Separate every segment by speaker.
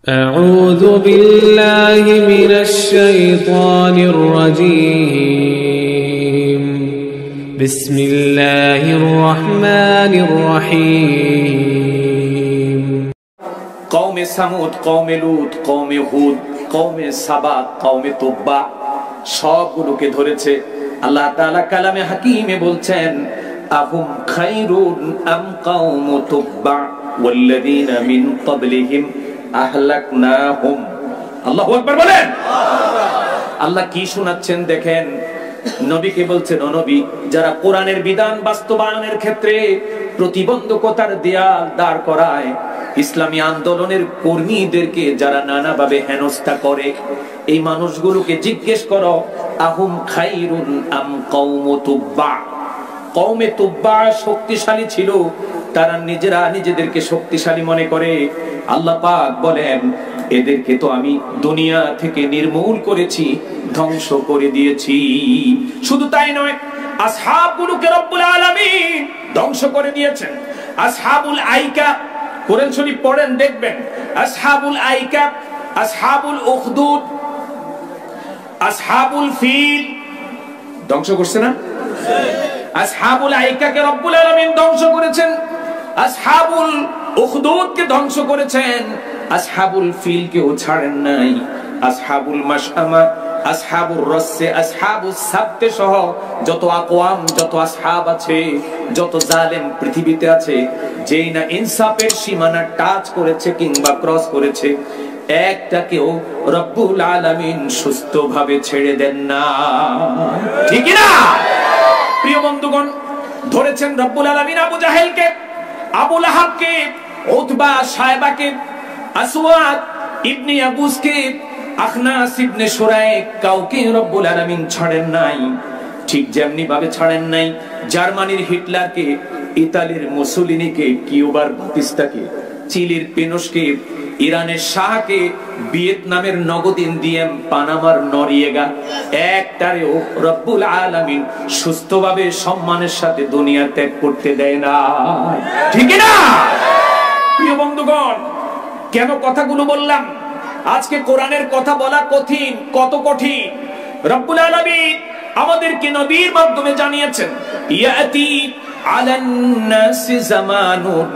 Speaker 1: أعوذ بالله من الشيطان الرجيم بسم الله الرحمن الرحيم
Speaker 2: قوم ثمود قوم لوط قوم হুদ قوم সাবা قوم তুব্বা সবগুলোকে ধরেছে আল্লাহ তাআলা কালামে হাকিমে বলছেন আহুম খায়রুন আম কওম তুব্বা ওয়াল্লাযীনা মিন ক্বাবলিহিম আহলাকনাহুম। আল্লাহু আকবার বলেন। আল্লাহ কি শোনাচ্ছেন দেখেন, নবীকে বলছেন, ও নবী, যারা কোরআনের বিধান বাস্তবায়নের ক্ষেত্রে প্রতিবন্ধকতার দেয়াল দাঁড় করায়, ইসলামী আন্দোলনের কর্মীদেরকে যারা নানাভাবে হেনস্থা করে, এই মানুষগুলোকে জিজ্ঞেস করো আহুম খায়রুন আম কওম তুব্বা। কওমে তুব্বা শক্তিশালী ছিল, তারা নিজেরা নিজেদেরকে শক্তিশালী মনে করে। আল্লাহ পাক বলেন, এদেরকে তো আমি দুনিয়া থেকে নির্মূল করেছি, ধ্বংস করে দিয়েছি। শুধু তাই নয়, আসহাবগুলোকে রব্বুল আলামিন ধ্বংস করে দিয়েছেন। আসহাবুল আইকা, কোরআন শরীফ পড়েন দেখবেন, আসহাবুল আইকা, আসহাবুল উখদুদ, আসহাবুল ফিল ধ্বংস করছে না? আসহাবুল আইকাকে রব্বুল আলামিন ধ্বংস করেছেন, আসহাবুল উখদুদকে ধ্বংস করেছেন, আসহাবুল ফিলকেও ছাড়েন নাই। আসহাবুল মাশআমা, আসহাবুর রাসসে, আসহাবুস সাবতে সহ যত আকওয়াম, যত আসহাব আছে, যত জালেম পৃথিবীতে আছে, যেই না ইনসাফের সীমানা টাচ করেছে কিংবা ক্রস করেছে, একটাকেও রব্বুল আলামিন সুস্থভাবে ছেড়ে দেন না। ঠিক না? প্রিয় বন্ধুগণ, ধরেছেন রব্বুল আলামিন আবু জাহেলকে, আবু লাহাবকে, উতবা, শায়বাকে, আসওয়াদ ইবনে ইয়াগুসকে, আখনাস ইবনে শুরাইক, কাউকে রব্বুল আলামিন ছাড়েন নাই। ঠিক যেমনি ভাবে ছাড়েন নাই জার্মানির হিটলারকে, ইতালির মুসোলিনিকে, কিউবার বাতিস্তাকে, চিলির পিনোশকে, ইরানের শাহকে, ভিয়েতনামের নগদিন দিয়েম, পানামার নরিয়েগা, একটারেও রব্বুল আলামিন সুস্থভাবে সম্মানের সাথে দুনিয়া ত্যাগ করতে দেয় না। ঠিক না? প্রিয় বন্ধুগণ, কেন কথাগুলো বললাম? আজকে কোরআনের কথা বলা কঠিন, কত কঠিন। রব্বুল আলামিন আমাদেরকে নবীর মাধ্যমে জানিয়েছেন, ইয়াতি আলান নাসি জামানুন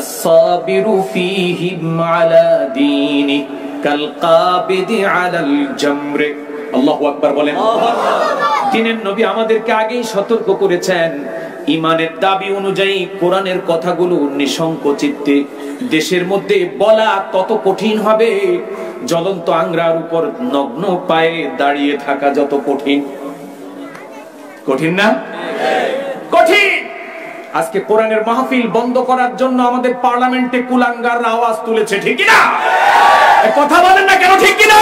Speaker 2: الصابر فيهم على دينه كالقابض على الجمر। আল্লাহু আকবার বলেন। দিনের নবী আমাদেরকে আগেই সতর্ক করেছেন, ঈমানের দাবি অনুযায়ী কোরআনের কথাগুলো নিঃসংকোচিতে দেশের মধ্যে বলা তত কঠিন হবে, জ্বলন্ত আংরার উপর নগ্ন পায়ে দাঁড়িয়ে থাকা যত কঠিন। কঠিন না? কঠিন। আজকে কোরআনের মাহফিল বন্ধ করার জন্য আমাদের পার্লামেন্টে কুলাঙ্গার আওয়াজ তুলেছে, ঠিক না? কথা বলেন না কেন? ঠিক না?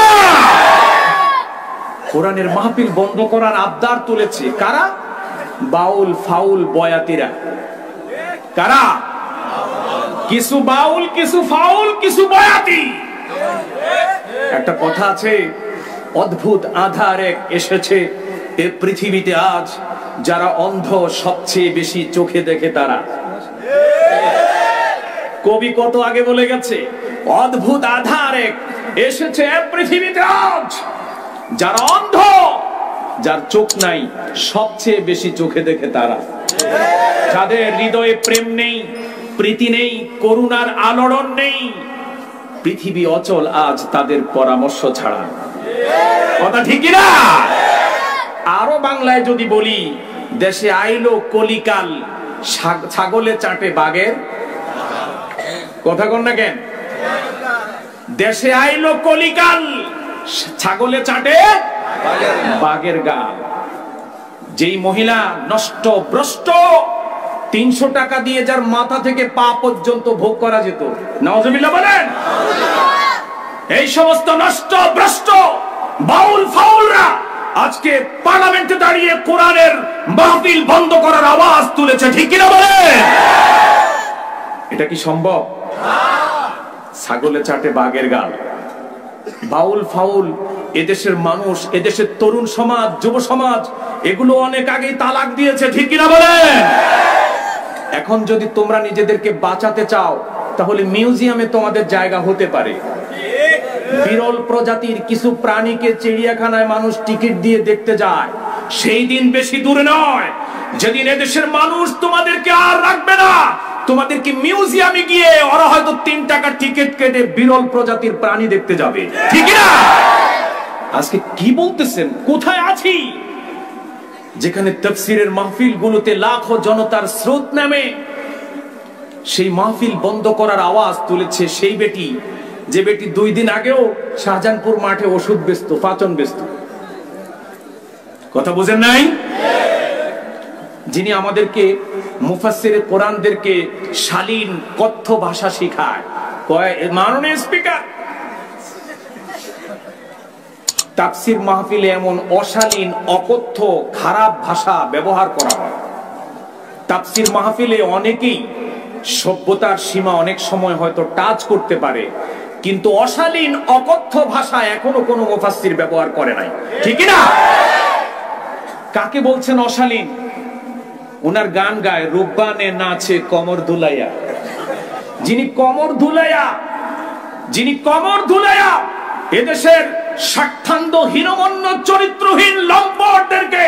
Speaker 2: কোরআনের মাহফিল বন্ধ করার আবদার তুলেছে কারা? বাউল ফাউল বয়াতিরা। কারা? কিছু বাউল, কিছু ফাউল, কিছু বয়াতি। একটা কথা আছে, অদ্ভুত আধার এক এসেছে এ পৃথিবীতে আজ, যারা অন্ধ সবচেয়ে বেশি চোখে দেখে তারা। কবি কত আগে বলে গেছে, অদ্ভুত আধার এক এসেছে পৃথিবীতে আজ, যারা অন্ধ, যার চোখ নাই, সবচেয়ে বেশি চোখে দেখে তারা। যাদের হৃদয়ে প্রেম নেই, প্রীতি নেই, করুণার আলোড়ন নেই, পৃথিবী অচল আজ তাদের পরামর্শ ছাড়া। কথা ঠিক না? আরো বাংলায় যদি বলি, দেশে আইলো কলিকাল, ছাগলে চাটে বাঘের। কথা কন না কেন? দেশে আইলো কলিকাল, ছাগলে চাটে বাঘের গাল। যেই মহিলা নষ্ট ভ্রষ্ট, 300 টাকা দিয়ে যার মাথা থেকে পা পর্যন্ত ভোগ করা যেত, নাউজুবিল্লাহ বলেন, এই সমস্ত নষ্ট ভ্রষ্ট বাউল ফাউলরা আজকে পার্লামেন্টে দাঁড়িয়ে কোরআনের মাহফিল বন্ধ করার আওয়াজ তুলেছে, ঠিক কিনা বলেন? এটা কি সম্ভব? ছাগলে চাটে বাঘের গাল। বাউল ফাউল এদেশের মানুষ, এদেশের তরুণ সমাজ, যুব সমাজ, এগুলো অনেক আগেই তালাক দিয়েছে, ঠিক কিনা বলেন? এখন যদি তোমরা নিজেদেরকে বাঁচাতে চাও, তাহলে মিউজিয়ামে তোমাদের জায়গা হতে পারে। বিরল প্রজাতির কিছু প্রাণীকে চিড়িয়াখানায় মানুষ টিকিট দিয়ে দেখতে যায়। সেই দিন বেশি দূরে নয় যেদিন এদেশের মানুষ তোমাদেরকে আর রাখবে না, তোমাদেরকে মিউজিয়ামে গিয়ে ওরা হয়তো 3 টাকা টিকিট কেটে বিরল প্রজাতির প্রাণী দেখতে যাবে, ঠিক না? আজকে কি বলতেছেন, কোথায় আছি? যেখানে তাফসীরের মাহফিলগুলোতে লাখো জনতার স্রোত নামে, সেই মাহফিল বন্ধ করার আওয়াজ তুলেছে সেই বেটি, যে বেটি 2 দিন আগেও শাহজাহানপুর মাঠে ওষুধ বেচত, পাচন বেচত। কথা বুঝেন নাই? যিনি আমাদেরকে মুফাসসিরে কোরআনদেরকে শালীন কথ্য ভাষা শেখায়, কয় মাননীয় স্পিকার, তাফসীর মাহফিলে এমন অশালীন অকথ্য খারাপ ভাষা ব্যবহার করা হয়। তাফসীর মাহফিলে অনেকেই সভ্যতার সীমা অনেক সময় হয়তো টাচ করতে পারে, কিন্তু অশালীন অকথ্য ভাষা এখনো কোনো মুফাসসির ব্যবহার করে নাই, ঠিক না? কাকে বলছেন অশালীন? ওনার গান গায়, রূপবানে নাচে কমর দুলাইয়া। যিনি কমর দুলাইয়া এদেশের স্বার্থান্ধ হীনমন্য চরিত্রহীন লম্পটদেরকে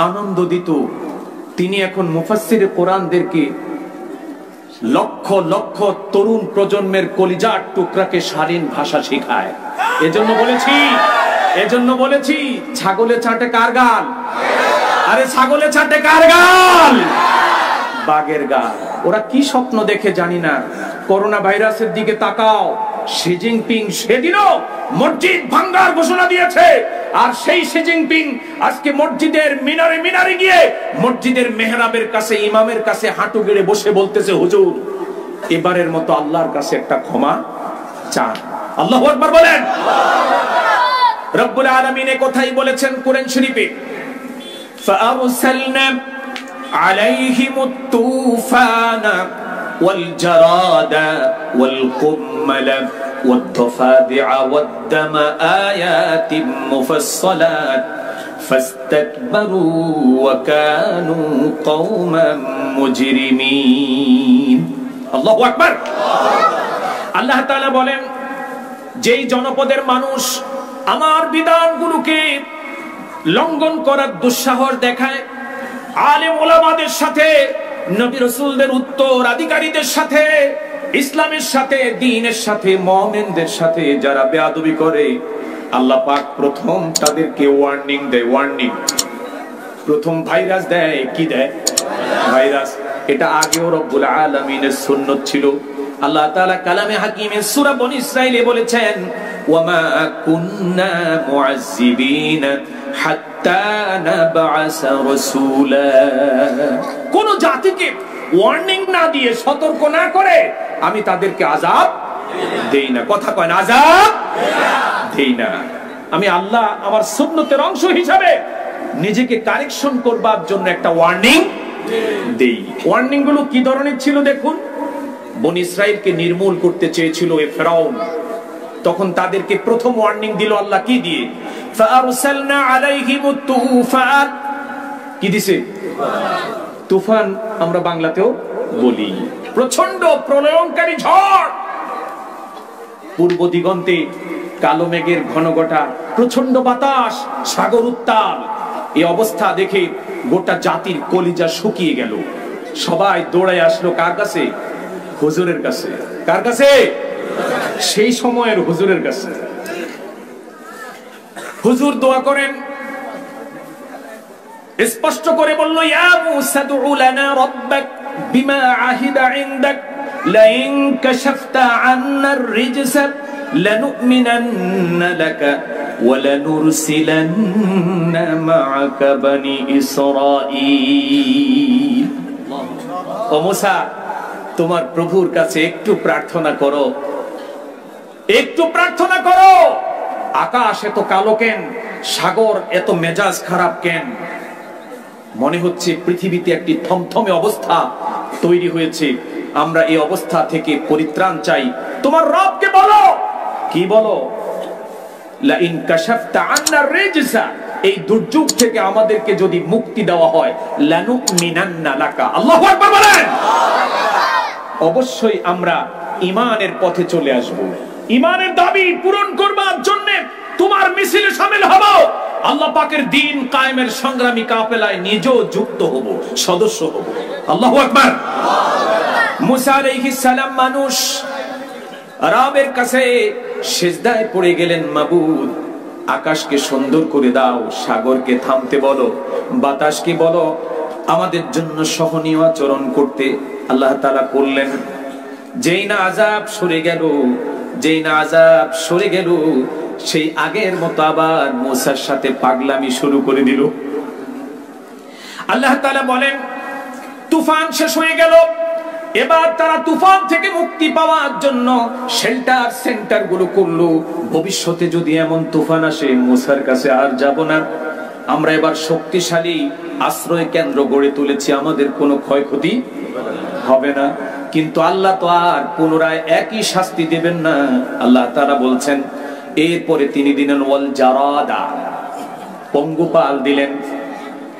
Speaker 2: আনন্দ দিত, তিনি এখন মুফাসসিরে কোরআনদেরকে লক্ষ লক্ষ তরুণ প্রজন্মের কলিজার টুকরাকে শালীন ভাষা শেখায়। এজন্য বলেছি ছাগলে চাটে কার গাল? আরে ছাগলে চাটে কার গাল? বাঘের গাল। ওরা কি স্বপ্ন দেখে জানি না। করোনা ভাইরাসের দিকে তাকাও, শি জিনপিং সেদিনও মসজিদ ভাঙার ঘোষণা দিয়েছে, আর সেই শি জিনপিং আজকে মসজিদের মিনারে গিয়ে মসজিদের মেহরাবের কাছে ইমামের কাছে হাঁটু গেড়ে বসে বলতেছে, হুজুর এবারের মতো আল্লাহর কাছে একটা ক্ষমা চান। আল্লাহু আকবার বলেন। রব্বুল আলামিন এই কথাই বলেছেন কোরআন শরীফে, فأرسلنا عليهم الطوفان والجراد والقمل والضفادع والدم آيات مفصلات فاستكبروا وكانوا قوما مجرمين। الله أكبر। আল্লাহ তাআলা বলেন, যেই জনপদের মানুষ আমার বিধানগুলোকে লঙ্ঘন করার দুঃসাহস দেখায়, আলেম ওলামাদের সাথে, নবী রাসূলদের উত্তরাধিকারীদের সাথে, ইসলামের সাথে, দ্বীনের সাথে, মুমিনদের সাথে যারা বেয়াদবি করে, আল্লাহ পাক প্রথম তাদেরকে ওয়ার্নিং দেয়। প্রথম ভাইরাস দেয়। কি দেয়? ভাইরাস। এটা আগেও রব্বুল আলামিনের সুন্নাত ছিল। আল্লাহ তাআলা কালামে হাকিমে সূরা বনী ইসরাঈলে বলেছেন, ওয়ামা কুন্না মুআযযিবিনা হাত্তা নাবআসা রাসূলা। কোন জাতিকে ওয়ার্নিং না দিয়ে, সতর্ক না করে আমি তাদেরকে আযাব দেই না। কথা কয় না, আযাব দেই না। আমি আল্লাহ আমার সুন্নতের অংশ হিসাবে নিজেকে কারেকশন করবার জন্য একটা ওয়ার্নিং দেই। ওয়ার্নিং গুলো কি ধরনের ছিল দেখুন। বনী ইসরাইলকে নির্মূল করতে চেয়েছিল এ ফেরাউন, তখন তাদেরকে প্রথম ওয়ার্নিং দিল আল্লাহ কি দিয়ে? ফাআরসালনা আলাইহিমুত তুফান। কি দিছে? তুফান আমরা বাংলাতেও বলি। প্রচন্ড প্রলয়ঙ্কারী ঝড়, পূর্ব দিগন্তে কালো মেঘের ঘনঘটা, প্রচন্ড বাতাস, সাগর উত্তাল। এই অবস্থা দেখে গোটা জাতির কলিজা শুকিয়ে গেল। সবাই দৌড়ায় আসলো কার কাছে? হুজুরের কাছে। কার কাছে? সেই সময়ের হুজুরের কাছে। হুজুর দোয়া করেন, স্পষ্ট করে বলল, ইয়া মুসা দুউ লানা রাব্বাক বিমা আহিদা ইনদাক লাইন কাশাফতা আন্না আর-রিজসা লানুমিনান্না লাকা ওয়া লানুরসিলান্না মাআকা বনি ইসরাঈল। ও মুসা, তোমার প্রভুর কাছে একটু প্রার্থনা করো, একটু প্রার্থনা করো। আকাশ এত কালো কেন? সাগর এত মেজাজ খারাপ কেন? মনে হচ্ছে পৃথিবীতে একটি থমথমে অবস্থা তৈরি হয়েছে। আমরা এই অবস্থা থেকে পরিত্রাণ চাই। তোমার রবকে বলো। কি বলো? লাইন কাশাফতা আন্না রিজসা, এই দুর্যোগ থেকে আমাদেরকে যদি মুক্তি দেওয়া হয়, লানুমিনান্না লাকা। আল্লাহু আকবার বলেন। অবশ্যই আমরা ঈমানের পথে চলে আসব। ইমানের দাবি পূরণ করবার জন্য তোমার মিছিলে শামিল হব, আল্লাহ পাকের দ্বীন কায়েমের সংগ্রামী কাফেলায় নিজেও যুক্ত হব, সদস্য হব। আল্লাহু আকবার। মুসা আলাইহিস সালাম মানুষ, রবের কাছে সিজদায় পড়ে গেলেন, মাবুদ আকাশকে সুন্দর করে দাও, সাগরকে থামতে বলো, বাতাসকে বলো আমাদের জন্য সহনীয় আচরণ করতে। আল্লাহ তাআলা করলেন। যেই না আযাব সরে গেল, যেই না আযাব সরে গেল, সেই আগের মতো আবার মুসার সাথে পাগলামি শুরু করে দিল। আল্লাহ তাআলা বলেন তুফান শেষ হয়ে গেল, এবার তারা তুফান থেকে মুক্তি পাওয়ার জন্য শেল্টার সেন্টার গুলো করলো। ভবিষ্যতে যদি এমন তুফান আসে মুসার কাছে আর যাব না, আমরা এবার শক্তিশালী আশ্রয় কেন্দ্র গড়ে তুলেছি, আমাদের কোনো ক্ষয়ক্ষতি হবে না। কিন্তু আল্লাহ তো আর পুনরায় একই শাস্তি দেবেন না। আল্লাহ তাআলা বলছেন এরপরে তিনি দিলেন ওয়াল জারাদা, পঙ্গুপাল দিলেন।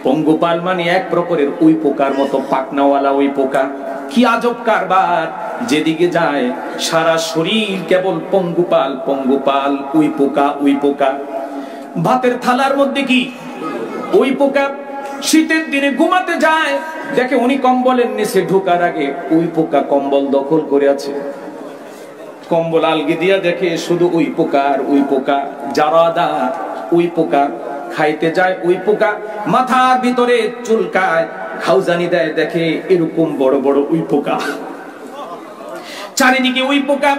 Speaker 2: পঙ্গুপাল মানে এক প্রকারের উই পোকার মতো পাকনাওয়ালা উই পোকা। কি আজব কারবার, যেদিকে যায় সারা শরীর কেবল পঙ্গুপাল পঙ্গুপাল, উই পোকা উই পোকা। ভাতের থালার মধ্যে কি উই পোকা। শীতের দিনে ঘুমাতে যায়, দেখে উনি কম্বলের নিচে ঢোকার আগে উই পোকা কম্বল দখল করে আছে। কম্বল আলগি দিয়া দেখে শুধু উই পোকা আর উই পোকা। জারাদা উই পোকা। খাইতে যায় উই পোকা, মাথার ভিতরে চুলকায়, খাউজানি দেয়, দেখে এরকম বড় বড় উই পোকা, চারিদিকে উই পোকা।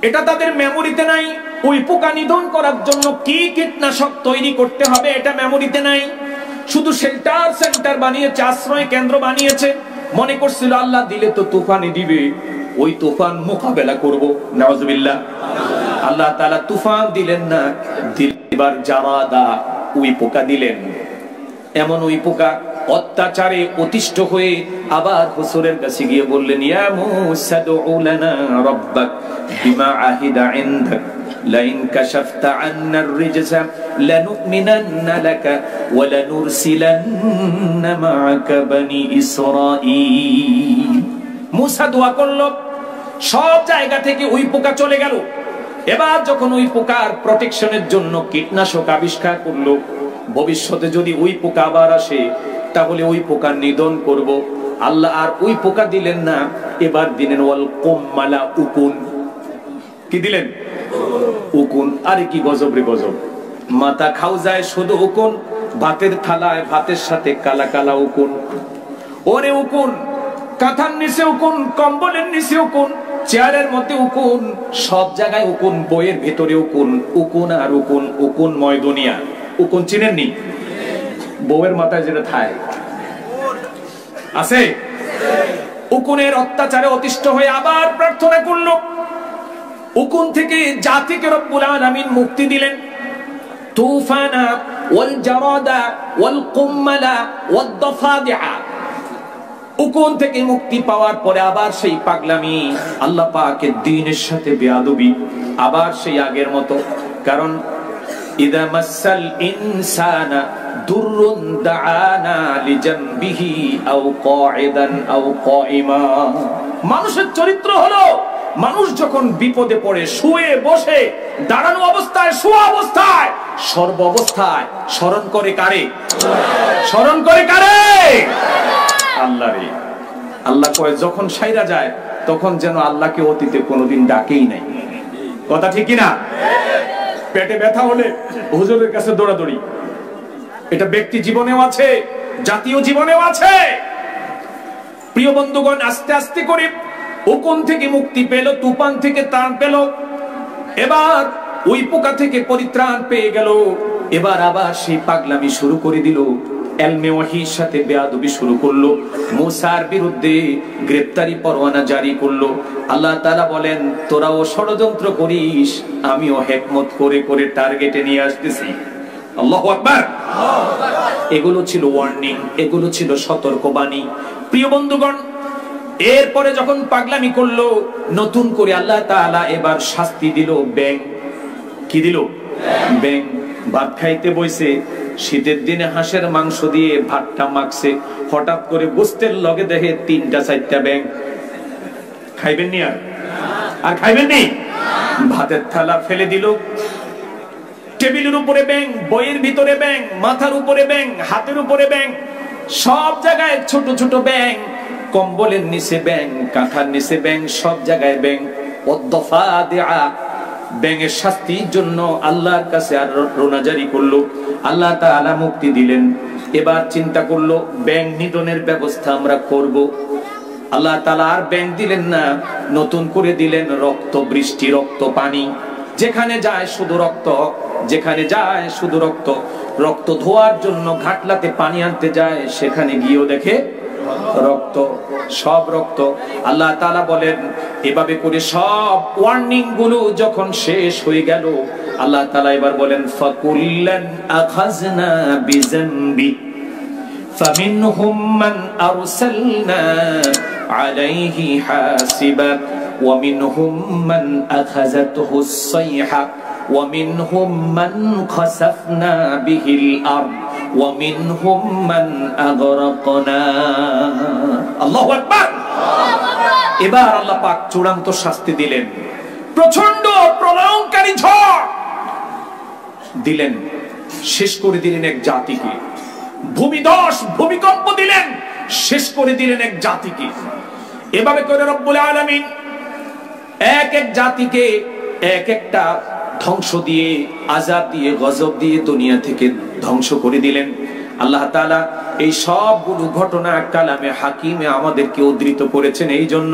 Speaker 2: এটা তাদের মেমোরিতে নাই। উই পোকা নিধন করার জন্য কি কীটনাশক তৈরি করতে হবে এটা মেমোরিতে নাই। শুধু শেল্টার সেন্টার বানিয়েছে, আশ্রয় কেন্দ্র বানিয়েছে। মনে করছিল আল্লাহ দিলে তো তুফানই দিবে, ওই তুফান মোকাবেলা করব। নাউজুবিল্লাহ। আল্লাহ তাআলা তুফান দিলেন না, দিবার জারাদা উই পোকা দিলেন। এমন উই পোকা অত্যাচারে অতিষ্ঠ হয়ে আবার হুজুরের কাছে গিয়ে বললেন ইয়া মুসা দুউ লানা রাব্বাক বিমা আহিদা ইনদাক লাইন কাশাফতা আন্না আর-রিজসা লানুমিনান্না লাকা ওয়া লানুরসিলান্না মাআকা বনি ইসরাঈল। মুসা দোয়া করলো, সব জায়গা থেকে উই পোকা চলে গেল। এবার যখন উই পোকার প্রোটেকশনের জন্য কীটনাশক আবিষ্কার করলো, ভবিষ্যতে যদি উই পোকা আবার আসে তাহলে ওই পোকা নিধন করব। আল্লাহ আর ওই পোকা দিলেন না, এবার দিলেন ওয়াল কুম্মালা, উকুন। কি দিলেন? উকুন। আরে কি গজব রে গজব। মাথা খাও যায় শুধু উকুন, ভাতের থালায় ভাতের সাথে কালা কালা উকুন। ওরে উকুন, কাঁথার নিচে উকুন, কম্বলের নিচে উকুন, চেয়ারের মধ্যে উকুন, সব জায়গায় উকুন, বইয়ের ভিতরে উকুন। উকুন আর উকুন, উকুনময় দুনিয়া। উকুন চিনেননি? বউয়ের মাথায় যেটা থায় আছে। উকুনের অত্যাচারে অতিষ্ঠ হয়ে আবার প্রার্থনা করল। উকুন থেকে জাতিকে রব্বুল আলামিন মুক্তি দিলেন। তুফানা ওয়াল জারাদা ওয়াল কুম্মালা ওয়াদ দাফাদিআ। উকুন থেকে মুক্তি পাওয়ার পরে আবার সেই পাগলামি, আল্লাহ পাকের দ্বীনের সাথে বেয়াদবি, আবার সেই আগের মতো। কারণ ইদা মাসাল ইনসানা দুররুন দাআনা লিজামবিহি আও কাঈদান আও কাঈমা। মানুষের চরিত্র হলো মানুষ যখন বিপদে পড়ে, শুয়ে বসে, দাঁড়ানো অবস্থায়, শোয়া অবস্থায়, সর্ব অবস্থায় স্মরণ করে কারে? স্মরণ করে কারে? আল্লাহরে। আল্লাহ কয় যখন সাইরা যায় তখন যেন আল্লাহকে অতীতে কোনোদিন ডাকেই নাই। কথা ঠিক কি না? পেটে ব্যথা হলে হুজুরের কাছে দৌড়াদৌড়ি, এটা ব্যক্তি জীবনেও আছে, জাতীয় জীবনেও আছে। প্রিয় বন্ধুগণ, আস্তে আস্তে করে উকুন থেকে মুক্তি পেল, তুফান থেকে ত্রাণ পেল, এবার ওই পোকা থেকে পরিত্রাণ পেয়ে গেল। এবার আবার সেই পাগলামি শুরু করে দিল, এলমে ওয়াহির সাথে বেয়াদবি শুরু করলো, মুসার বিরুদ্ধে গ্রেফতারি পরোয়ানা জারি করলো। আল্লাহ তাআলা বলেন তোরাও ষড়যন্ত্র করিস, আমিও হিকমত করে করে টার্গেটে নিয়ে আসতেছি। আল্লাহু আকবার। এগুলো ছিল ওয়ার্নিং, এগুলো ছিল সতর্কবাণী। প্রিয় বন্ধুগণ, এরপরে যখন পাগলামি করলো, নতুন করে আল্লাহ তাআলা এবার শাস্তি দিল। ব্যাং। কি দিল? ব্যাং। ভাত খাইতে বইছে, শীতের দিনে হাঁসের মাংস দিয়ে ভাতটা মাখছে, হঠাৎ করে গোস্তের লগে দেখে 3টা 4টা ব্যাং। খাইবেন নি? আর খাইবেন নি? ভাতের থালা ফেলে দিল, টেবিলের উপরে ব্যাং, বইয়ের ভিতরে ব্যাং, মাথার উপরে ব্যাং, হাতের উপরে ব্যাং, সব জায়গায় ছোট ছোট ব্যাং, কম্বলের নিচে ব্যাং, কাঁথার নিচে ব্যাং, সব জায়গায় ব্যাং। ব্যাঙের শাস্তির জন্য আল্লাহর কাছে আর রোনাজারি করলো, আল্লাহ তাআলা মুক্তি দিলেন। এবার চিন্তা করলো ব্যাং নিধনের ব্যবস্থা আমরা করব। আল্লাহ তাআলা আর ব্যাং দিলেন না, নতুন করে দিলেন রক্ত বৃষ্টি, রক্ত পানি। যেখানে যায় শুধু রক্ত, যেখানে যায় শুধু রক্ত। রক্ত ধোয়ার জন্য ঘাটলাতে পানি আনতে যায়, সেখানে গিয়েও দেখে রক্ত, সব রক্ত। আল্লাহ তাআলা বলেন এভাবে করে সব ওয়ার্নিং গুলো যখন শেষ হয়ে গেল, আল্লাহ তাআলা এবার বলেন ফাকুল্লান আখাযনা বিযামবি ফামিনহুম মান আরসালনা আলাইহি হাসিবা ওয়া মিনহুম মান আখাযাতহুস সাইহা ওয়া মিনহুম মান খাসাফনা বিহিল আরদ ওয়া মিনহুম মান আগরাকনা। আল্লাহু আকবার। এবার আল্লাহ পাক চূড়ান্ত শাস্তি দিলেন, প্রচন্ড প্রলয়ঙ্কারী ঝড় দিলেন, শেষ করে দিলেন এক জাতিকে। ভূমিধস, ভূমিকম্প দিলেন, শেষ করে দিলেন এক জাতিকে। এভাবে করে রব্বুল আলামিন এক এক জাতিকে এক একটা ধ্বংস দিয়ে, আযাব দিয়ে, গজব দিয়ে দুনিয়া থেকে ধ্বংস করে দিলেন। আল্লাহ তাআলা এই সবগুলো ঘটনা কালামে হাকিমে আমাদেরকে উদ্ধৃত করেছেন এই জন্য,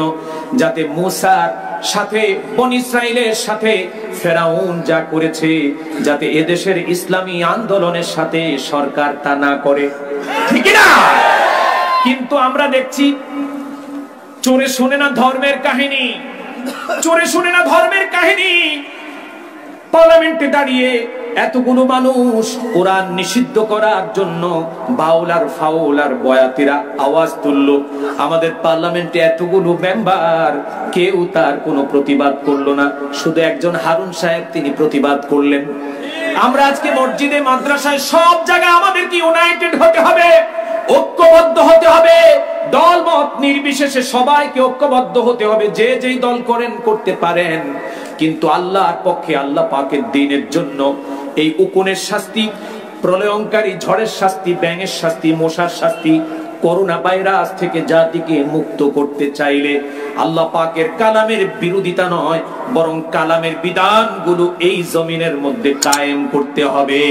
Speaker 2: যাতে মুসার সাথে বনী ইসরাইলের সাথে ফেরাউন যা করেছে, যাতে এদেশের ইসলামী আন্দোলনের সাথে সরকার তা না করে, ঠিক না? কিন্তু আমরা দেখছি চোরে শুনে না ধর্মের কাহিনী, চোরে শুনে না ধর্মের কাহিনী। পার্লামেন্টে দাঁড়িয়ে এতগুলো মানুষ কোরআন নিষিদ্ধ করার জন্য বাউল আর ফাউল আর বয়াতিরা আওয়াজ তুললো। আমাদের পার্লামেন্টে এতগুলো মেম্বার, কেউ তার কোনো প্রতিবাদ করলো না, শুধু একজন হারুন সাহেব তিনি প্রতিবাদ করলেন। আমরা আজকে মসজিদে, মাদ্রাসায়, সব জায়গায় আমাদেরকে ইউনাইটেড হতে হবে, ঐক্যবদ্ধ হতে হবে, দল মত নির্বিশেষে সবাইকে ঐক্যবদ্ধ হতে হবে। যে যেই দল করেন করতে পারেন, কিন্তু আল্লাহর পক্ষে, আল্লাহ পাকের দ্বীনের জন্য এই উকুনের শাস্তি, প্রলয়ঙ্কারী ঝড়ের শাস্তি, ব্যাঙের শাস্তি, মশার শাস্তি, করোনা ভাইরাস থেকে জাতিকে মুক্ত করতে চাইলে আল্লাহ পাকের কালামের বিরোধিতা নয়, বরং কালামের বিধানগুলো এই জমিনের মধ্যে কায়েম করতে হবে,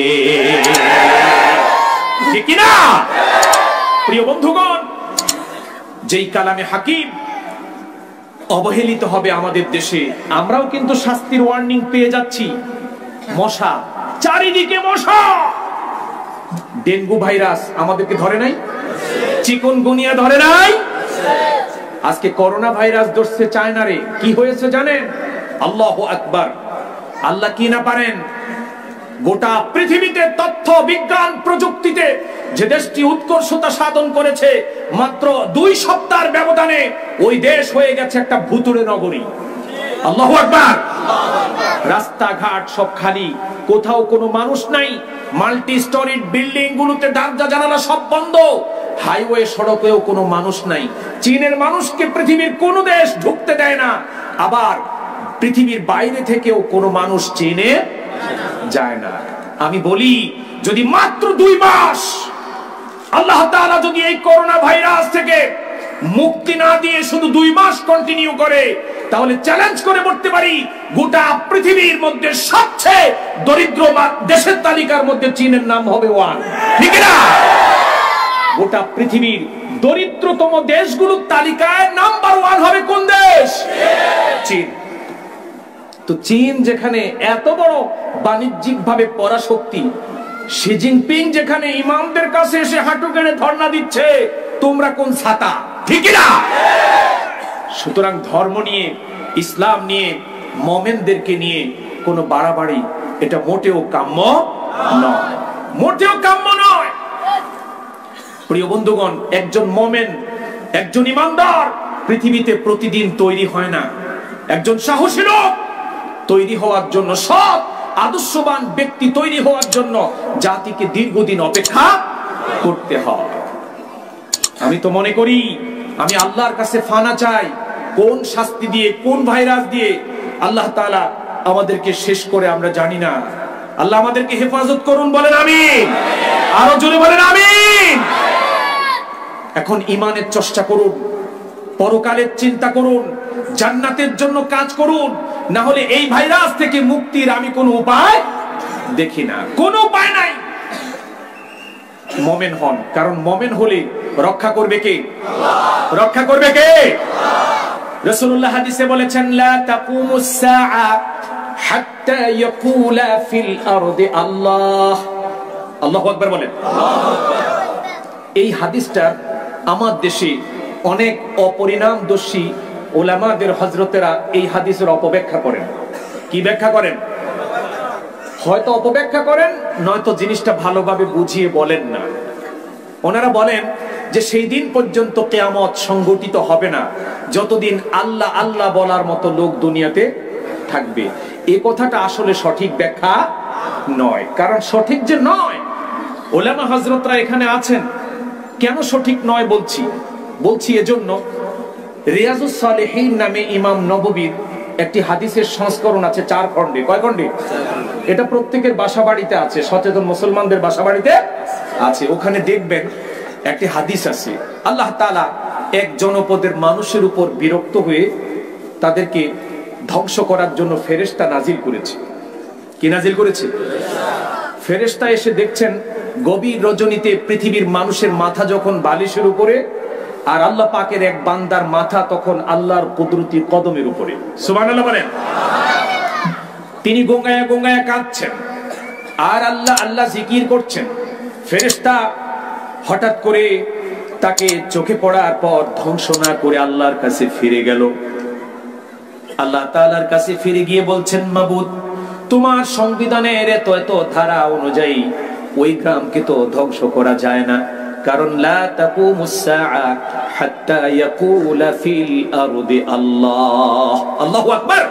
Speaker 2: ঠিক না? প্রিয় বন্ধুগণ, যেই কালামে হাকিম অবহেলিত হবে আমাদের দেশে, আমরাও কিন্তু শাস্তির ওয়ার্নিং পেয়ে যাচ্ছি। মশা, চারিদিকে মশা। ডেঙ্গু ভাইরাস আমাদেরকে ধরে নাই? চিকুনগুনিয়া ধরে নাই? আজকে করোনা ভাইরাস ধরছে চায়নারে। কি হয়েছে জানেন? আল্লাহু আকবার। আল্লাহ কি না পারেন? গোটা পৃথিবীতে তথ্য বিজ্ঞান প্রযুক্তিতে যে দেশটি উৎকর্ষতা সাধন করেছে, মাত্র 2 সপ্তাহের ব্যবধানে ওই দেশ হয়ে গেছে একটা ভুতুড়ে নগরী। আল্লাহু আকবার। রাস্তাঘাট সব খালি, কোথাও কোনো মানুষ নাই। মাল্টি স্টোরিড বিল্ডিং গুলোতে দরজা জানালা সব বন্ধ। হাইওয়ে সড়কেও কোনো মানুষ নাই। চীনের মানুষকে পৃথিবীর কোনো দেশ ঢুকতে দেয় না, আবার পৃথিবীর বাইরে থেকেও কোনো মানুষ চীনে যায় না। আমি বলি, যদি মাত্র 2 মাস আল্লাহ তাআলা যদি এই করোনা ভাইরাস থেকে মুক্তি না দিয়ে শুধু 2 মাস কন্টিনিউ করে, তাহলে চ্যালেঞ্জ করে বলতে পারি গোটা পৃথিবীর মধ্যে সবচেয়ে দরিদ্র দেশের তালিকার মধ্যে চীনের নাম হবে 1, ঠিক না? গোটা পৃথিবীর দরিদ্রতম দেশগুলোর তালিকায় নাম্বার 1 হবে কোন দেশ? চীন। তো চীন যেখানে এত বড় বাণিজ্যিক ভাবে পরাশক্তি, শি জিনপিং যেখানে ইমামদের কাছে এসে হাঁটু গেড়ে ধর্ণা দিচ্ছে, তোমরা কোন ছাতা, ঠিক না? সুতরাং ধর্ম নিয়ে, ইসলাম নিয়ে, মুমিনদেরকে নিয়ে কোনো বাড়াবাড়ি এটা মোটেও কাম্য নয়, মোটেও কাম্য নয়। প্রিয় বন্ধুগণ, একজন মুমিন, একজন ইমানদার পৃথিবীতে প্রতিদিন তৈরি হয় না। একজন সাহসী লোক তৈরি হওয়ার জন্য, সৎ আদর্শবান ব্যক্তি তৈরি হওয়ার জন্য জাতিকে দীর্ঘদিন অপেক্ষা করতে হয়। আমি তো মনে করি, আমি আল্লাহর কাছে ফানা চাই, কোন শাস্তি দিয়ে, কোন ভাইরাস দিয়ে আল্লাহ তাআলা আমাদেরকে শেষ করে আমরা জানি না। আল্লাহ আমাদেরকে হেফাজত করুন, বলেন আমিন। আরো জোরে বলেন আমিন। এখন ঈমানের চর্চা করুন, পরকালের চিন্তা করুন, জান্নাতের জন্য কাজ করুন, না হলে এই ভাইরাস থেকে মুক্তির আমি কোনো উপায় দেখি না, কোনো উপায় নাই। মুমিন হন, কারণ মুমিন হলে রক্ষা করবে কে? আল্লাহ। রক্ষা করবে কে? রাসূলুল্লাহ হাদিসে বলেছেন, লা তাকুমুস সাআ হাত্তা ইয়াকুলা ফিল আরদি আল্লাহ। আল্লাহু আকবার বলেন। আল্লাহু আকবার। এই হাদিসটা আমার দেশে অনেক অপরিণামদর্শী ওলামাদের হযরতেরা এই হাদিসের অপব্যাখ্যা করেন। কি ব্যাখ্যা করেন? হয়তো অপব্যাখ্যা করেন, নয়তো জিনিসটা ভালোভাবে বুঝিয়ে বলেন না। ওনারা বলেন যে সেই দিন পর্যন্ত কিয়ামত সংঘটিত হবে না যতদিন আল্লাহ আল্লাহ বলার মতো লোক দুনিয়াতে থাকবে। এই কথাটা আসলে সঠিক ব্যাখ্যা নয়, কারণ সঠিক যে নয়, ওলামা হযরতরা এখানে আছেন। কেন সঠিক নয় বলছি এজন্য, রিয়াজুস সালেহীন নামে ইমাম নববীর একটি হাদিসের সংস্করণ আছে 4 খণ্ডে। কয় খণ্ডে? এটা প্রত্যেকের বাসাবাড়িতে আছে, সচেতন মুসলমানদের বাসাবাড়িতে আছে। ওখানে দেখবেন একটি হাদিস আছে, আল্লাহ তাআলা এক জনপদের মানুষের উপর বিরক্ত হয়ে তাদেরকে ধ্বংস করার জন্য ফেরেশতা নাজিল করেছে। কি নাজিল করেছে? ফেরেশতা এসে দেখছেন গভীর রজনীতে পৃথিবীর মানুষের মাথা যখন বালিশের উপরে, আর আল্লাহ পাকের এক বান্দার মাথা তখন আল্লাহর কুদরতি কদমের উপরে। সুবহানাল্লাহ বলেন। তিনি গোঙ্গায়া গোঙ্গায়া কাঁদছেন আর আল্লাহ আল্লাহ জিকির করছেন। ফেরেশতা হঠাৎ করে তাকে চোখে পড়ার পর ধ্বংস না করে আল্লাহর কাছে ফিরে গেল। আল্লাহ তাআলার কাছে ফিরে গিয়ে বলছেন, মাবুদ, তোমার সংবিধানের এত এত ধারা অনুযায়ী ওই গ্রামকে তো ধ্বংস করা যায় না, কারণ লা তাকুমুস সাআ হাত্তা ইয়াকুলা ফিল আরদি আল্লাহ। আল্লাহু আকবার।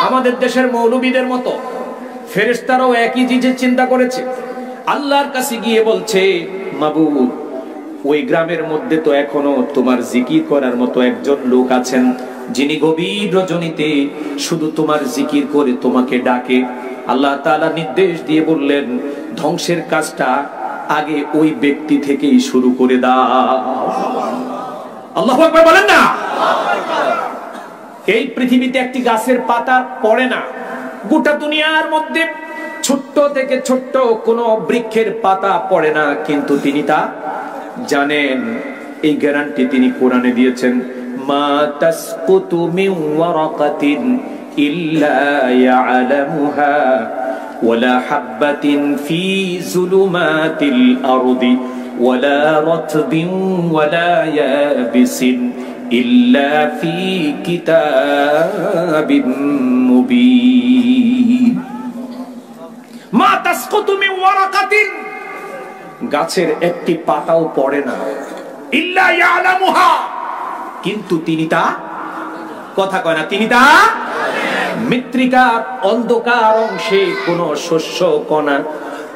Speaker 2: আমাদের দেশের মৌলবীদের মতো ফেরেশতারাও একই জিনিস চিন্তা করেছে। আল্লাহর কাছে গিয়ে বলছে, মাবুদ, ওই গ্রামের মধ্যে তো এখনো তোমার জিকির করার মতো একজন লোক আছেন, যিনি গভীর রজনীতে শুধু তোমার জিকির করে তোমাকে ডাকে। আল্লাহ তাআলা নির্দেশ দিয়ে বললেন, ধ্বংসের কাজটা আগে ওই ব্যক্তি থেকেই শুরু করে দাও। আল্লাহু আকবার বলেন না। এই পৃথিবীতে একটি গাছের পাতা পড়ে না, গোটা দুনিয়ার মধ্যে ছোট্ট থেকে ছোট্ট কোন বৃক্ষের পাতা পড়ে না, কিন্তু তিনি তা জানেন। এই গ্যারান্টি তিনি কোরআনে দিয়েছেন, মা তাসকুতু মিন ওয়ারাকাতিন ইল্লা ইয়ালামুহা ওয়ালা হাববাতিন ফি যুলুমাতিল আরদি ওয়ালা রাতবিন ওয়ালা ইয়াবিসিন ইল্লা ফি কিতাবিন মুবিন। মা তাসকুতু মিন ওয়ারাকাতিন, গাছের একটি পাতাও পড়ে না, ইল্লা ইয়ালামুহা, কিন্তু তিনি তা, কথা কয় না, তিনি তা, মৃত্তিকার অন্ধকার অংশে কোনো শস্য কণা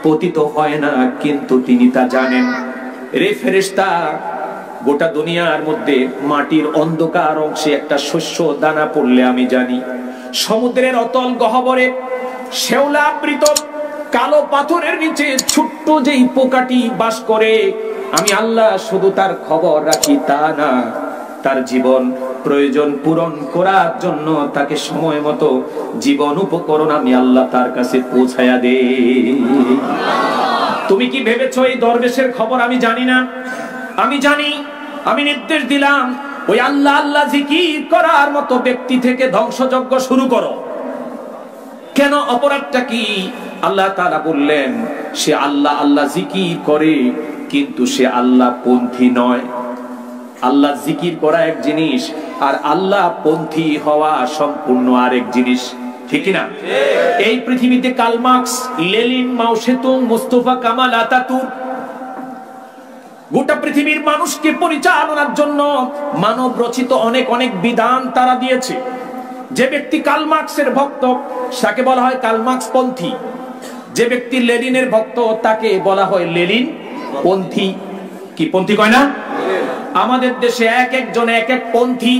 Speaker 2: পতিত হয় না, কিন্তু তিনি তা জানেন। রে ফেরেশতা, গোটা দুনিয়ার মধ্যে মাটির অন্ধকার অংশে একটা শস্য দানা পড়লে আমি জানি। সমুদ্রের অতল গহ্বরে শেওলাবৃত কালো পাথরের নিচে ছোট্ট যেই পোকাটি বাস করে, আমি আল্লাহ শুধু তার খবর রাখি তা না, তার জীবন প্রয়োজন পূরণ করার জন্য তাকে সময় মতো জীবন উপকরণ আমি আল্লাহ তার কাছে পৌঁছায়া দেই। তুমি কি ভেবেছো এই দরবেশের খবর আমি জানি না? আমি জানি। আমি নির্দেশ দিলাম, ওই আল্লাহ আল্লাহ জিকির করার মতো ব্যক্তি থেকে ধ্বংসযজ্ঞ শুরু করো। কেন? অপরাধটা কি? আল্লাহ তাআলা বললেন, সে আল্লাহ আল্লাহ জিকির করে, কিন্তু সে আল্লাহ পন্থী নয়। আল্লাহ জিকির করা এক জিনিস, আর আল্লাহ পন্থী হওয়া সম্পূর্ণ আরেক জিনিস। ঠিক না? এই পৃথিবীতে কার্ল মার্কস, লেনিন, মাও সেতুং, মুস্তাফা কামাল আতাতুর্ক গোটা পৃথিবীর মানুষকে পরিচালনার জন্য মানব রচিত অনেক অনেক বিধান তারা দিয়েছে। যে ব্যক্তি কার্ল মার্কসের ভক্ত তাকে বলা হয় কার্ল মার্কস পন্থী, যে ব্যক্তি লেনিনের ভক্ত তাকে বলা হয় লেনিন পন্থী। কি পন্থী কয় না? আমাদের দেশে এক একজন এক এক পন্থী।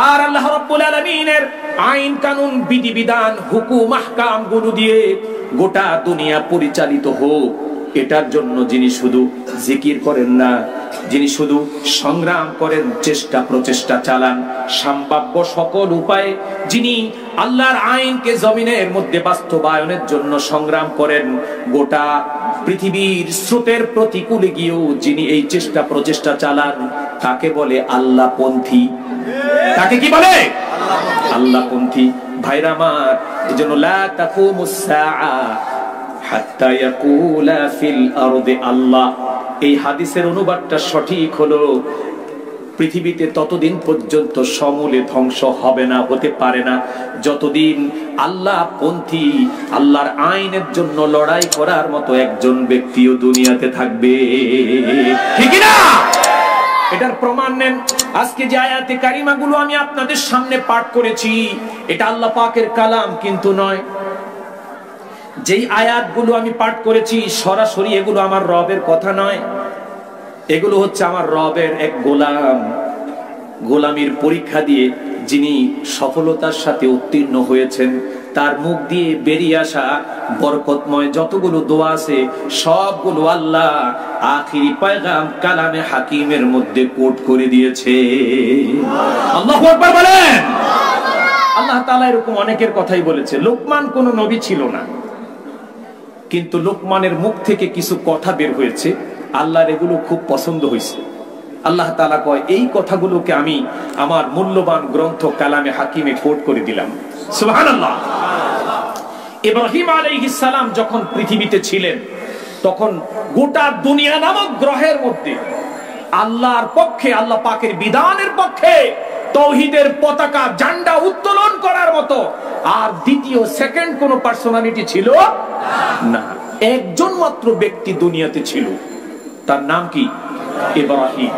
Speaker 2: আর আল্লাহ রাব্বুল আলামিনের আইন কানুন বিধিবিধান হুকুম আহকাম গুলো দিয়ে গোটা দুনিয়া পরিচালিত হোক, এটার জন্য যিনি শুধু জিকির করেন না, যিনি শুধু সংগ্রাম করেন, চেষ্টা প্রচেষ্টা চালান, সম্ভাব্য সকল উপায়ে যিনি আল্লাহর আইনকে জমিনের মধ্যে বাস্তবায়নের জন্য সংগ্রাম করেন, গোটা পৃথিবীর স্রোতের প্রতিকূলে গিয়েও যিনি এই চেষ্টা প্রচেষ্টা চালান, তাকে বলে আল্লাহপন্থী। তাকে কি বলে? আল্লাহপন্থী। ভাইরা আমার, এজন্য লা তাকুমুস সাআ হাত্তা ইয়াকুলা ফিল আরদি আল্লাহ। এই হাদিসের অনুবাদটা সঠিক হলো, পৃথিবীতে ততদিন পর্যন্ত সমূলে ধ্বংস হবে না, হতে পারে না, যতদিন আল্লাহপন্থী, আল্লাহর আইনের জন্য লড়াই করার মতো একজন ব্যক্তিও দুনিয়াতে থাকবে। ঠিক না? এটার প্রমাণ নেন। আজকে যে আয়াতে কারিমাগুলো আমি আপনাদের সামনে পাঠ করেছি, এটা আল্লাহ পাকের কালাম কিন্তু নয়। যেই আয়াতগুলো আমি পাঠ করেছি সরাসরি এগুলো আমার রবের কথা নয়, এগুলো হচ্ছে আমার রবের এক গোলাম, গোলামির পরীক্ষা দিয়ে যিনি সফলতার সাথে উত্তীর্ণ হয়েছেন, তার মুখ দিয়ে বেরিয়ে আসা বরকতময় যতগুলো দোয়া আছে সবগুলো আল্লাহ আখিরি পয়গাম কালামে হাকিমের মধ্যে কোট করে দিয়েছে। আল্লাহু আকবার বলেন। আল্লাহ তাআলা এরকম অনেকের কথাই বলেছে। লোকমান কোন নবী ছিল না, কিন্তু লোকমানের মুখ থেকে কিছু কথা বের হয়েছে, আল্লাহর এগুলো খুব পছন্দ হয়েছে। আল্লাহ তাআলা কয়, এই কথাগুলোকে আমি আমার মূল্যবান গ্রন্থ কালামে হাকিমে কোট করে দিলাম। সুবহানাল্লাহ। ইব্রাহিম আলাইহিস সালাম যখন পৃথিবীতে ছিলেন, তখন গোটা দুনিয়া নামক গ্রহের মধ্যে আল্লাহর পক্ষে, আল্লাহ পাকের বিধানের পক্ষে তাওহীদের পতাকা ঝান্ডা উত্তোলন করার মতো আর দ্বিতীয় সেকেন্ড কোন পার্সোনালিটি ছিল না। একজন মাত্র ব্যক্তি দুনিয়াতে ছিল, তার নাম কি? ইব্রাহিম।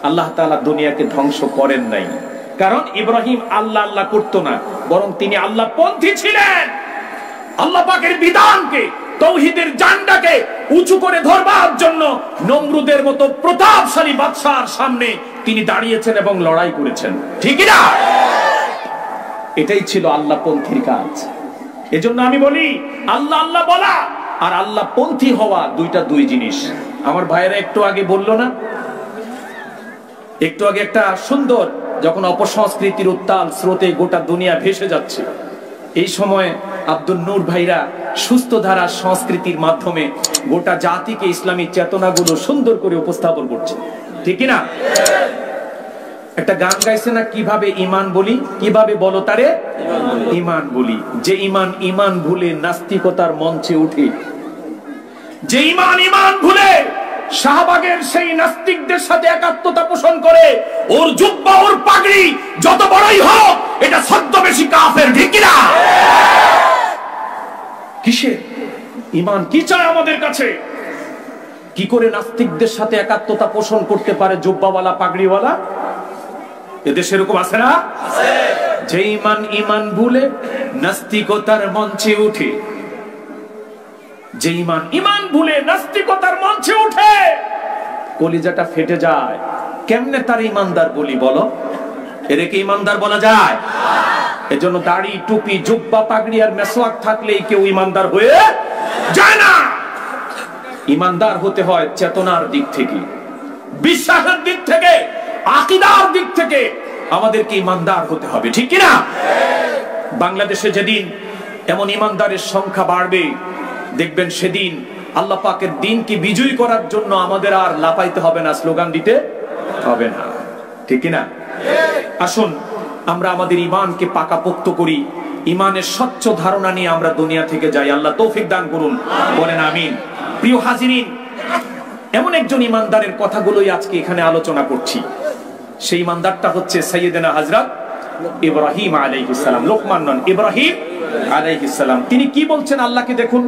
Speaker 2: আল্লাহ তাআলা দুনিয়াকে ধ্বংস করেন নাই, কারণ ইব্রাহিম আল্লাহ আল্লাহ করতো না, বরং তিনি আল্লাহপন্থী ছিলেন। আল্লাহ পাকের বিধানকে, তাওহীদের ঝান্ডাকে উঁচু করে ধরবার জন্য নমরুদের মতো প্রতাপশালী বাদশার সামনে তিনি দাঁড়িয়েছেন এবং লড়াই করেছেন। ঠিক না? এটাই ছিল আল্লাহপন্থীর কাজ। এজন্য আমি বলি, আল্লাহ আল্লাহ বলা আর আল্লাহপন্থী হওয়া দুই জিনিস। আমার ভাইয়েরা একটু আগে বললো না, একটু আগে একটা সুন্দর, যখন অপসংস্কৃতির উত্তাল স্রোতে গোটা দুনিয়া ভেসে যাচ্ছে, এই সময় আব্দুল নূর ভাইরা সুস্থ ধারা সংস্কৃতির মাধ্যমে গোটা জাতিকে ইসলামী চেতনাগুলো সুন্দর করে উপস্থাপন করছে। ঠিক না? একটা গান গাইছে না, কিভাবে ঈমান বলি, কিভাবে বলো তারে ঈমান বলি। যে ঈমান ঈমান ভুলে নাস্তিকতার মঞ্চে উঠে, যে ঈমান ঈমান ভুলে শাহবাগের সেই নাস্তিকদের সাথে একাত্মতা পোষণ করে, ওর জুব্বা ওর পাগড়ি যত বড়ই হোক, এটা ছদ্মবেশী কাফের। ঠিক না? কিসের ঈমান? কি চায় আমাদের কাছে? কি করে নাস্তিকদের সাথে একাত্মতা পোষণ করতে পারে জুব্বাওয়ালা পাগড়িওয়ালা? এদেশে এরকম আছে না? যে ঈমান ঈমান ভুলে নাস্তিকতার মঞ্চে উঠে, যে ঈমান ঈমান ভুলে নাস্তিকতার মঞ্চে উঠে, কলিজাটা ফেটে যায়। কেমনে তার ঈমানদার বলি বলো? এদেরকে ঈমানদার বলা যায়? এজন্য দাড়ি টুপি জুব্বা পাগড়ি আর মেসওয়াক থাকলেই কেউ ঈমানদার হয়ে যায় না। ঈমানদার হতে হয় চেতনার দিক থেকে, বিশ্বাসের দিক থেকে, আকীদার দিক থেকে আমাদেরকে ঈমানদার হতে হবে। ঠিক কি না? বাংলাদেশে যেদিন এমন ঈমানদারের সংখ্যা বাড়বে, দেখবেন সেদিন আল্লাহ পাকের দ্বীনকে বিজয়ী করার জন্য আমাদের আর লাপাইতে হবে না, স্লোগান দিতে হবে না। ঠিক কি না? আসুন আমরা আমাদের ঈমানকে পাকাপোক্ত করি, ঈমানের স্বচ্ছ ধারণা নিয়ে আমরা দুনিয়া থেকে যাই। আল্লাহ তৌফিক দান করুন, বলেন আমিন। প্রিয় হাজিরিন, এমন একজন ঈমানদারের কথাগুলোই আজকে এখানে আলোচনা করছি। সেই ঈমানদারটা হচ্ছে সাইয়েদনা হযরত ইব্রাহিম আলাইহিস সালাম। লোকমান নন, ইব্রাহিম আলাইহিস সালাম। তিনি কি বলছেন আল্লাহকে দেখুন।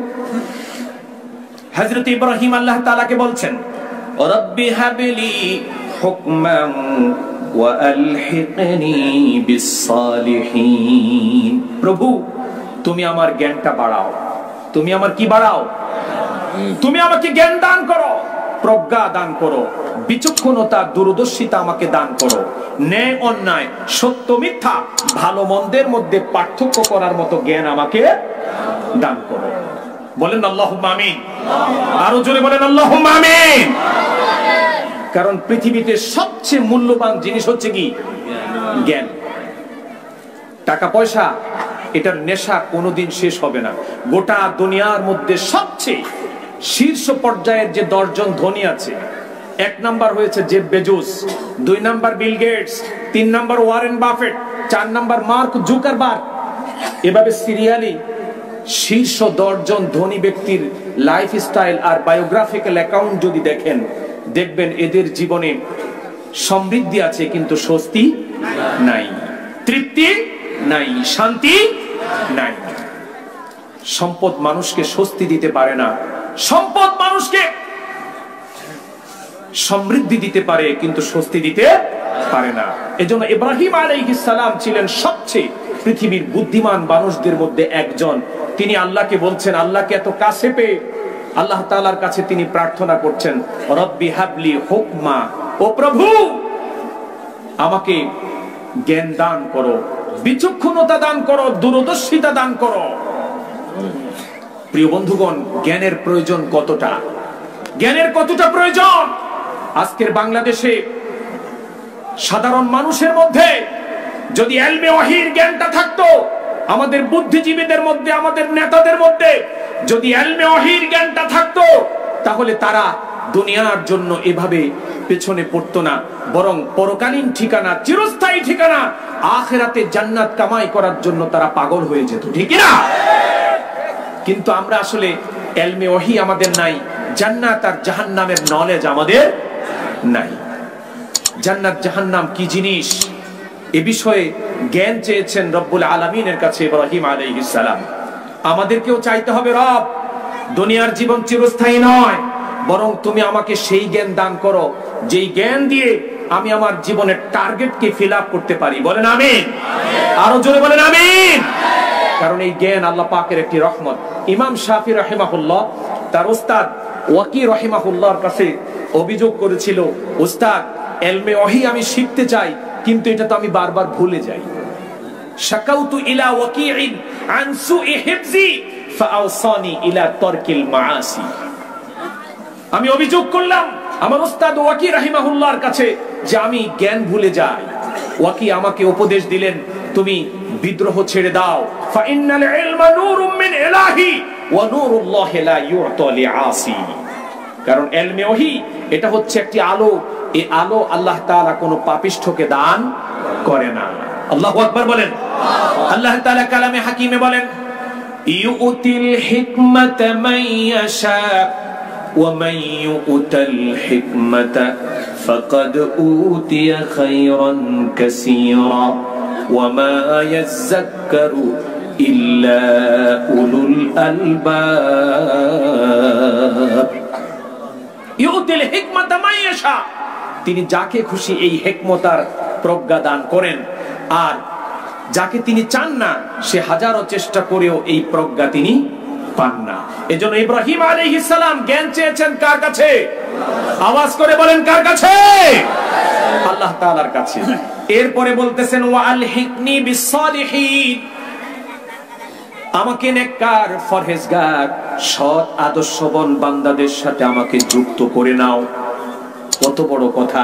Speaker 2: হযরত ইব্রাহিম আল্লাহ তাআলাকে বলছেন, রব্বি হাবলি হুকমান ওয়া আলহিকনি বিস সালিহিন। প্রভু তুমি আমার জ্ঞানটা বাড়াও। তুমি আমার কি বাড়াও? তুমি আমাকে জ্ঞান দান করো, প্রজ্ঞা দান করো, বিচক্ষণতা, দূরদর্শিতা আমাকে দান করো। ন্যায় অন্যায়, সত্য মিথ্যা, ভালো মন্দের মধ্যে পার্থক্য করার মতো জ্ঞান আমাকে দান করো। বলেন আল্লাহুম্মা আমিন। আরো জোরে বলেন আল্লাহুম্মা আমিন। কারণ পৃথিবীতে সবচেয়ে মূল্যবান জিনিস হচ্ছে কি? জ্ঞান। টাকা পয়সা এটার নেশা কোনোদিন শেষ হবে না। গোটা দুনিয়ার মধ্যে সবচেয়ে শীর্ষ পর্যায়ের যে 10 জন ধনী আছে, 1 নাম্বার হয়েছে Jeff Bezos, 2 number Bill Gates, 3 number Warren Buffett, 4 number Mark Zuckerberg. এভাবে সিরিয়ালি শীর্ষ 10 জন ধনী ব্যক্তির লাইফস্টাইল আর বায়োগ্রাফিক্যাল অ্যাকাউন্ট যদি দেখেন, দেখবেন এদের জীবনে সমৃদ্ধি আছে কিন্তু স্বস্তি নাই, তৃপ্তি নাই, শান্তি নাই। সম্পদ মানুষকে স্বস্তি দিতে পারে না, সম্পদ মানুষকে সমৃদ্ধি দিতে পারে কিন্তু স্বস্তি দিতে পারে না। এজন্য ইব্রাহিম আলাইহিস সালাম ছিলেন সবচেয়ে পৃথিবীর বুদ্ধিমান মানুষদের মধ্যে একজন। তিনি আল্লাহকে বলছেন, আল্লাহকে এত কাছে পেয়ে আল্লাহ তাআলার কাছে তিনি প্রার্থনা করছেন, রব্বি হাবলি হুকমা, ও প্রভু আমাকে জ্ঞান দান করো, বিচক্ষণতা দান করো, দূরদর্শিতা দান করো। প্রিয় বন্ধুগণ, জ্ঞানের প্রয়োজন কতটা, জ্ঞানের কতটা প্রয়োজন। আজকের বাংলাদেশে সাধারণ মানুষের মধ্যে যদি ইলমে ওয়াহির জ্ঞানটা থাকতো, আমাদের বুদ্ধিজীবীদের মধ্যে, আমাদের নেতাদের মধ্যে যদি ইলমে ওয়াহির জ্ঞানটা থাকতো, তাহলে তারা দুনিয়ার জন্য এভাবে পেছনে পড়তো না, বরং পরকালীন ঠিকানা, চিরস্থায়ী ঠিকানা আখিরাতে জান্নাত কামাই করার জন্য তারা পাগল হয়ে যেত, ঠিক না? কিন্তু আমরা আসলে ইলমে ওয়াহি আমাদের নাই, জান্নাত আর জাহান্নামের নলেজ আমাদের নাই। জান্নাত জাহান্নাম কি জিনিস এ বিষয়ে জ্ঞান চেয়েছেন রব্বুল আলামিনের কাছে ইব্রাহিম আলাইহিস সালাম। আমাদেরকেও চাইতে হবে, রব দুনিয়ার জীবন চিরস্থায়ী নয়, বরং তুমি আমাকে সেই জ্ঞান দান করো যেই জ্ঞান দিয়ে আমি আমার জীবনের টার্গেটকে ফিল আপ করতে পারি। বলেন আমিন। আরো জোরে বলেন আমিন। কারণ এই জ্ঞান আল্লাহ পাকের একটি রহমত। ইমাম শাফি রাহিমাহুল্লাহ তার উস্তাদ ওয়াকি রাহিমাহুল্লাহর কাছে অভিযোগ করেছিল, উস্তাদ ইলমে ওয়াহি আমি শিখতে চাই, কিন্তু এটা তো আমি বারবার ভুলে যাই। শাকাউতু ইলা ওয়াকিইন আন সুই হিফজি ফাআওসানি ইলা তারকিল মাআসি। আমি অভিযোগ করলাম আমার উস্তাদ ওয়াকি রাহিমাহুল্লাহর কাছে যে আমি জ্ঞান ভুলে যাই। ওয়াকি আমাকে উপদেশ দিলেন, তুমি বিদ্রোহ ছেড়ে দাও। ফা ইন্নাল ইলমা নূরুম মিন ইলাহি ওয়া নূরুল্লাহি লা ইউতা লিআসি। কারণ ইলমে ওয়াহি এটা হচ্ছে একটি আলো, এই আলো আল্লাহ তাআলা কোনো পাপিষ্ঠকে দান করে না। আল্লাহু আকবার বলেন। আল্লাহ তাআলা কালামে হাকিমে বলেন, ইউতিল হিকমাতা মান ইয়াশা ওয়া মান ইউতাল হিকমাতা ফাকাদ উতিয়া খায়রান কাসীরা ওয়া মা ইয়াযাক্কারু ইল্লা উলুল আলবাব। ইউতিল হিকমাতা মান ইয়াশা, তিনি যাকে খুশি এই হিকমতার প্রজ্ঞা দান করেন, আর যাকে তিনি চান না সে হাজারো চেষ্টা করেও এই প্রজ্ঞা তিনি পান না। এজন্য ইব্রাহিম আলাইহিস সালাম জ্ঞান চেয়েছেন কার কাছে? আওয়াজ করে বলেন কার কাছে? আল্লাহ তাআলার কাছে। এরপরে বলতেছেন ওয়া আলহিকনি বিসসালিহিন, আমাকে নেককার, ফরহেজগার, সৎ আদর্শবান বান্দাদের সাথে আমাকে যুক্ত করে নাও। কত বড় কথা!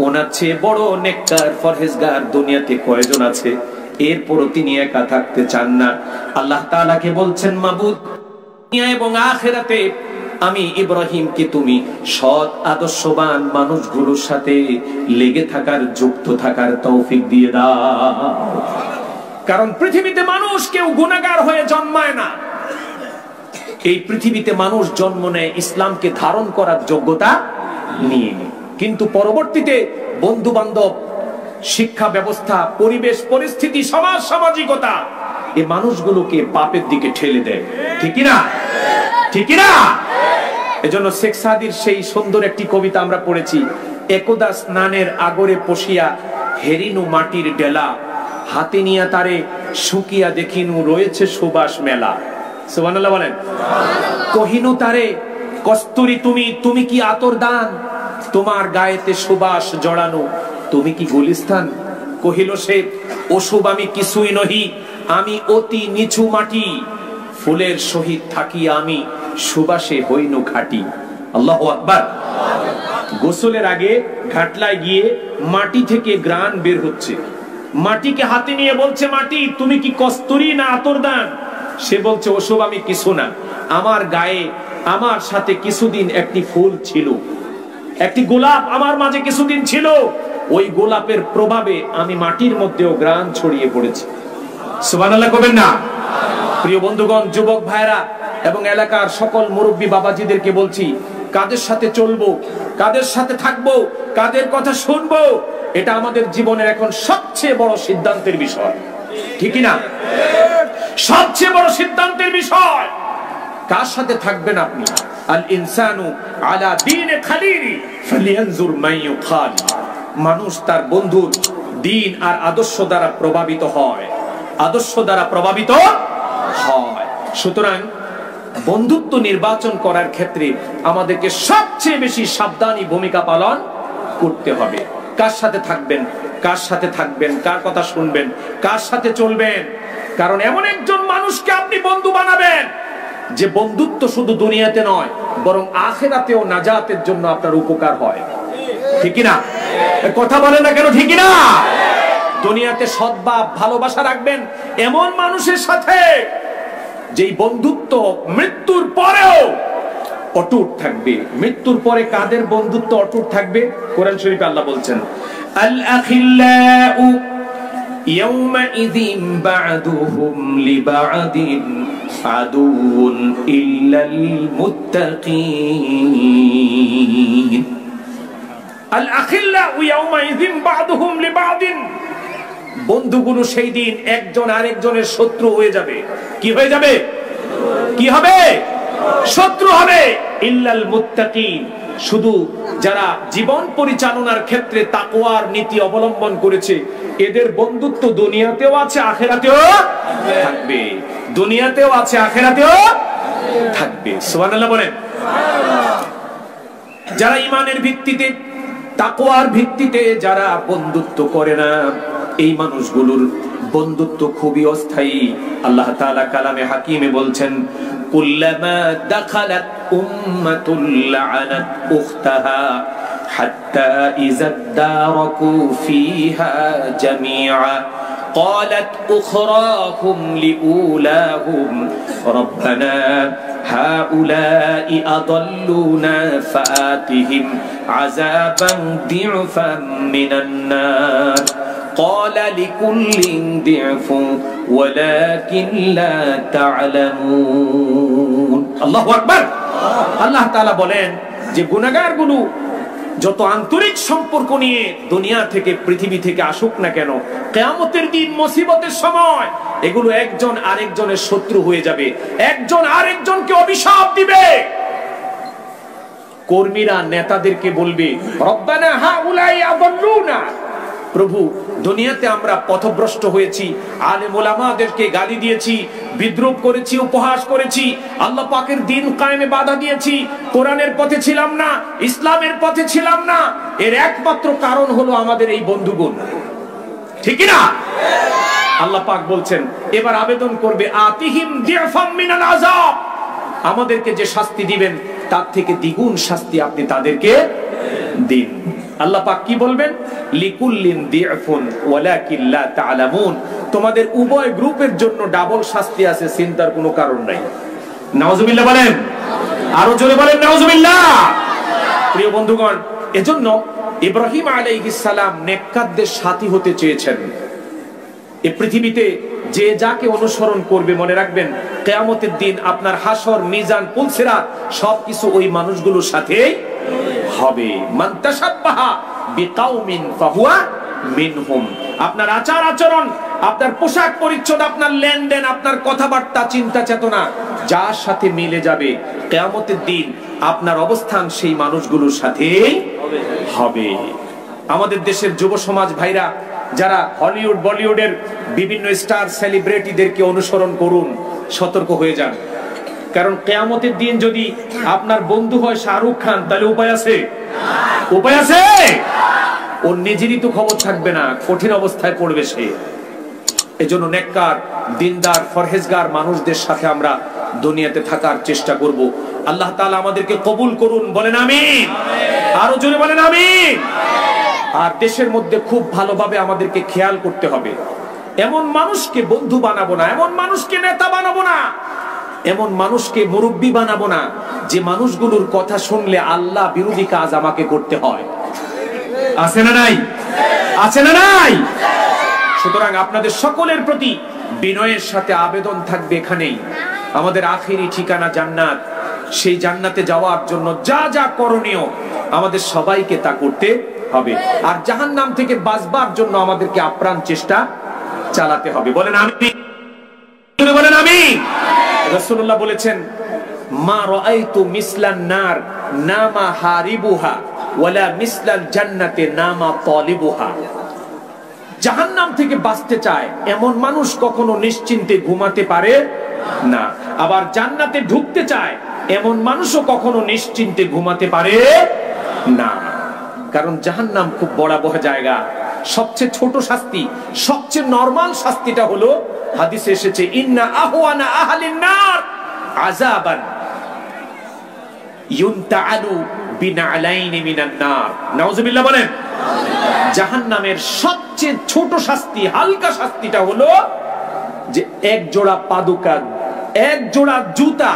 Speaker 2: ওনার চেয়ে বড় নেককার ফরহেজগার দুনিয়াতে কয়জন আছে? এরপরও তিনি একা থাকতে চান না। আল্লাহ তাআলাকে বলছেন, মাবুদ দুনিয়া এবং আখিরাতে আমি ইব্রাহিমকে তুমি সৎ আদর্শবান মানুষগুলোর সাথে লেগে থাকার, যুক্ত থাকার তৌফিক দিয়ে দাও। কারণ পৃথিবীতে মানুষ কেউ গুনাহগার হয়ে জন্মায় না। এই পৃথিবীতে মানুষ জন্ম নেয় ইসলামকে ধারণ করার যোগ্যতা নিয়ে, কিন্তু পরবর্তীতে বন্ধু বান্ধব, শিক্ষা ব্যবস্থা, পরিবেশ পরিস্থিতি, সমাজ সামাজিকতা এই মানুষগুলোকে পাপের দিকে ঠেলে দেয়, ঠিক না? ঠিক না? এজন্য শেখ সাদির সেই সুন্দর একটি কবিতা আমরা পড়েছি, একদা স্নানের আগরে পশিয়া হেরিনু মাটির ডেলা, হাতে নিয়া তারে শুকিয়া দেখিনু রয়েছে সুবাস মেলা। সুবহানাল্লাহ বলেন। কহিনু তারে কস্তুরী তুমি, তুমি কি আতর দান, তোমার গায়েতে সুবাস জড়ানো, তুমি কি গুলিস্তান? কহিল সে, অশুভ আমি কিছুই নহি, আমি অতি নিচু মাটি, ফুলের সহিত থাকি আমি, সুবাসে হইনু খাঁটি। আল্লাহু আকবার। গোসলের আগে ঘাটলায় গিয়ে মাটি থেকে ঘ্রাণ বের হচ্ছে, মাটিকে হাতে নিয়ে বলছে, মাটি তুমি কি কস্তুরী না আতরদান? সে বলছে, ওসব আমি কিছু না, আমার গায়ে আমার সাথে কিছুদিন একটি ফুল ছিল, একটি গোলাপ আমার মাঝে কিছুদিন ছিল, ওই গোলাপের প্রভাবে আমি মাটির মধ্যেও ঘ্রাণ ছড়িয়ে পড়েছি। সুবহানাল্লাহ কবেন না? প্রিয় বন্ধুগণ, যুবক ভাইরা এবং এলাকার সকল মুরব্বী বাবাজিদেরকে বলছি, কাদের সাথে চলবো, কাদের সাথে থাকবো, কাদের কথা শুনবো, এটা আমাদের জীবনের এখন সবচেয়ে বড় সিদ্ধান্তের বিষয়, ঠিক না? সবচেয়ে বড় সিদ্ধান্তের বিষয় কার সাথে থাকবেন আপনি। আল ইনসানু আলা দীনে খালিলি ফালিয়ানজুর মান ইউখাল। মানুষ তার বন্ধুর দিন আর আদর্শ দ্বারা প্রভাবিত হয়, আদর্শ দ্বারা প্রভাবিত হয়। সুতরাং বন্ধুত্ব নির্বাচন করার ক্ষেত্রে আমাদেরকে সবচেয়ে বেশি সাবধানী ভূমিকা পালন করতে হবে। কার সাথে থাকবেন, কার সাথে থাকবেন, কার কথা শুনবেন, কার সাথে চলবেন। কারণ এমন একজন মানুষকে আপনি বন্ধু বানাবেন যে বন্ধুত্ব শুধু দুনিয়াতে নয়, বরং আখিরাতেও নাজাতের জন্য আপনার উপকার হয়, ঠিক না? কথা বলেন না কেন, ঠিক না? দুনিয়াতে সদ্ভাব ভালোবাসা রাখবেন এমন মানুষের সাথে যেই বন্ধুত্ব মৃত্যুর পরেও অটুট থাকবে। মৃত্যুর পরে কাদের বন্ধুত্ব অটুট থাকবে? কোরআন শরীফে আল্লাহ বলছেন, আল আখিল্লাউ ইয়াওমাইযিন বা'দুহুম লিবা'দিন আদুউন ইল্লাল মুত্তাকিন। আল আখিল্লাউ ইয়াওমাইযিন বা'দুহুম লিবা'দিন, বন্ধুগুলো সেই দিন একজন আরেকজনের শত্রু হয়ে যাবে। কি হয়ে যাবে? কি হবে? শত্রু হবে। ইল্লাল মুত্তাকিন, শুধু যারা জীবন পরিচালনার ক্ষেত্রে তাকওয়ার নীতি অবলম্বন করেছে, এদের বন্ধুত্ব দুনিয়াতেও আছে আখিরাতেও থাকবে। দুনিয়াতেও আছে আখিরাতেও থাকবে। সুবহানাল্লাহ বলেন। যারা ঈমানের ভিত্তিতে, তাকওয়ার ভিত্তিতে যারা বন্ধুত্ব করে না, এই মানুষগুলোর বন্ধুত্ব খুবই অস্থায়ী। আল্লাহ তাআলা কালামে হাকিমে বলছেন, কুল্লামা দাখালাত উম্মাতুল লা'নাত উখতাহা হাত্তা ইযা দারাকু ফিহা জামিআ قالت أخراهم لأولاهم ربنا هؤلاء أضلونا فآتهم عذابا ضعفا من النار قال لكل ضعف ولكن لا تعلمون الله أكبر। আল্লাহ তাআলা বলেন যে গুনাহগারগুলো যত আন্তরিক সম্পর্ক নিয়ে দুনিয়া থেকে পৃথিবী থেকে আসুক না কেন, কিয়ামতের দিন মুসিবতের সময় এগুলো একজন আরেকজনের শত্রু হয়ে যাবে, একজন আরেকজনকে অভিশাপ দিবে। কর্মীরা নেতাদেরকে বলবে, রব্বানা হাউলাই আযাল্লুনা, প্রভু দুনিয়াতে আমরা পথভ্রষ্ট হয়েছি, আলেম ওলামাদেরকে গালি দিয়েছি, বিদ্রুপ করেছি, উপহাস করেছি, আল্লাহ পাকের দ্বীন কায়েমে বাধা দিয়েছি, কোরআনের পথে ছিলাম না, ইসলামের পথে ছিলাম না। এর একমাত্র কারণ হলো আমাদের এই বন্ধুগণ, ঠিক না? আল্লাহ পাক বলছেন, এবার আবেদন করবে, আতিহিম দিফাম মিনাল আযাব, আমাদেরকে যে শাস্তি দিবেন তার থেকে দ্বিগুণ শাস্তি আপনি তাদেরকে দিন। আল্লাহ পাক কি বলবেন? লিকুল্লিন দিফুন ওয়ালাকিন লা তা'লামুন, তোমাদের উভয় গ্রুপের জন্য ডাবল শাস্তি আছে, চিন্তার কোনো কারণ নাই। নাউজুবিল্লাহ বলেন, আরো জোরে বলেন নাউজুবিল্লাহ। প্রিয় বন্ধুগণ, এজন্য ইব্রাহিম আলাইহিস সালাম নেককারদের সাথী হতে চেয়েছেন। এই পৃথিবীতে যে যাকে অনুসরণ করবে, মনে রাখবেন কিয়ামতের দিন আপনার হাসর, মিজান, পুলসিরাত সবকিছু ওই মানুষগুলোর সাথেই হবে। মান তাশাব্বাহা বিকাউমিন ফাহুয়া মিনহুম। আপনার আচার আচরণ, আপনার পোশাক পরিচ্ছদ, আপনার লেনদেন, আপনার কথাবার্তা, চিন্তা চেতনা যার সাথে মিলে যাবে, কিয়ামতের দিন আপনার অবস্থান সেই মানুষগুলোর সাথেই হবে। আমাদের দেশের যুব সমাজ ভাইরা যারা হলিউড বলিউডের বিভিন্ন স্টার সেলিব্রিটিদেরকে অনুসরণ করুন, সতর্ক হয়ে যান। কারণ কিয়ামতের দিন যদি আপনার বন্ধু হয় শাহরুখ খান, তাহলে উপায় আছে? উপায় আছে? ওর নিজেরই তো খবর থাকবে না, কঠিন অবস্থায় পড়বে সে। এজন্য নেককার, দিনদার, ফরহেজগার মানুষদের সাথে আমরা দুনিয়াতে থাকার চেষ্টা করব। আল্লাহ তাআলা আমাদেরকে কবুল করুন, বলেন আমিন। আরো জোরে বলেন আমিন। আর দেশের মধ্যে খুব ভালোভাবে আমাদেরকে খেয়াল করতে হবে, এমন মানুষকে বন্ধু বানাবো না, এমন মানুষকে নেতা বানাবো না, এমন মানুষকে মুরব্বী বানাবো না যে মানুষগুলোর কথা শুনলে আল্লাহ বিরোধী কাজ আমাকে করতে হয়। আছে না নাই? আছে না নাই? সুতরাং আপনাদের সকলের প্রতি বিনয়ের সাথে আবেদন থাকবে, এখানেই আমাদের আখিরি ঠিকানা জান্নাত। সেই জান্নাতে যাওয়ার জন্য যা যা করণীয় আমাদের সবাইকে তা করতে হবে। আর জাহান্নাম থেকে বাঁচবার জন্য আমাদেরকে আপ্রাণ চেষ্টা চালাতে হবে। বলেন আমিন। বলেন আমিন। রাসূলুল্লাহ বলেছেন, মা রাআইতু মিসলান নার নামা হারিবুহা ওয়ালা মিসলাল জান্নাতে নামা তালিবুহা। জাহান্নাম থেকে বাঁচতে চায় এমন মানুষ কখনো নিশ্চিন্তে ঘুমাতে পারে না, আবার জান্নাতে ঢুকতে চায় এমন মানুষও কখনো নিশ্চিন্তে ঘুমাতে পারে না। কারণ জাহান্নাম খুব ভয়াবহ জায়গা। সবচেয়ে ছোট শাস্তি, সবচেয়ে নরমাল শাস্তিটা হলো, হাদিসে এসেছে, ইন্না আহওয়ানা আহলিন নার আযাবান ইউনতাআলু বিনালাইনি মিনান নার। নাউযুবিল্লাহ বলেন। জাহান্নামের সবচেয়ে ছোট শাস্তি, হালকা শাস্তিটা হলো যে এক জোড়া পাদুকা, এক জোড়া জুতা,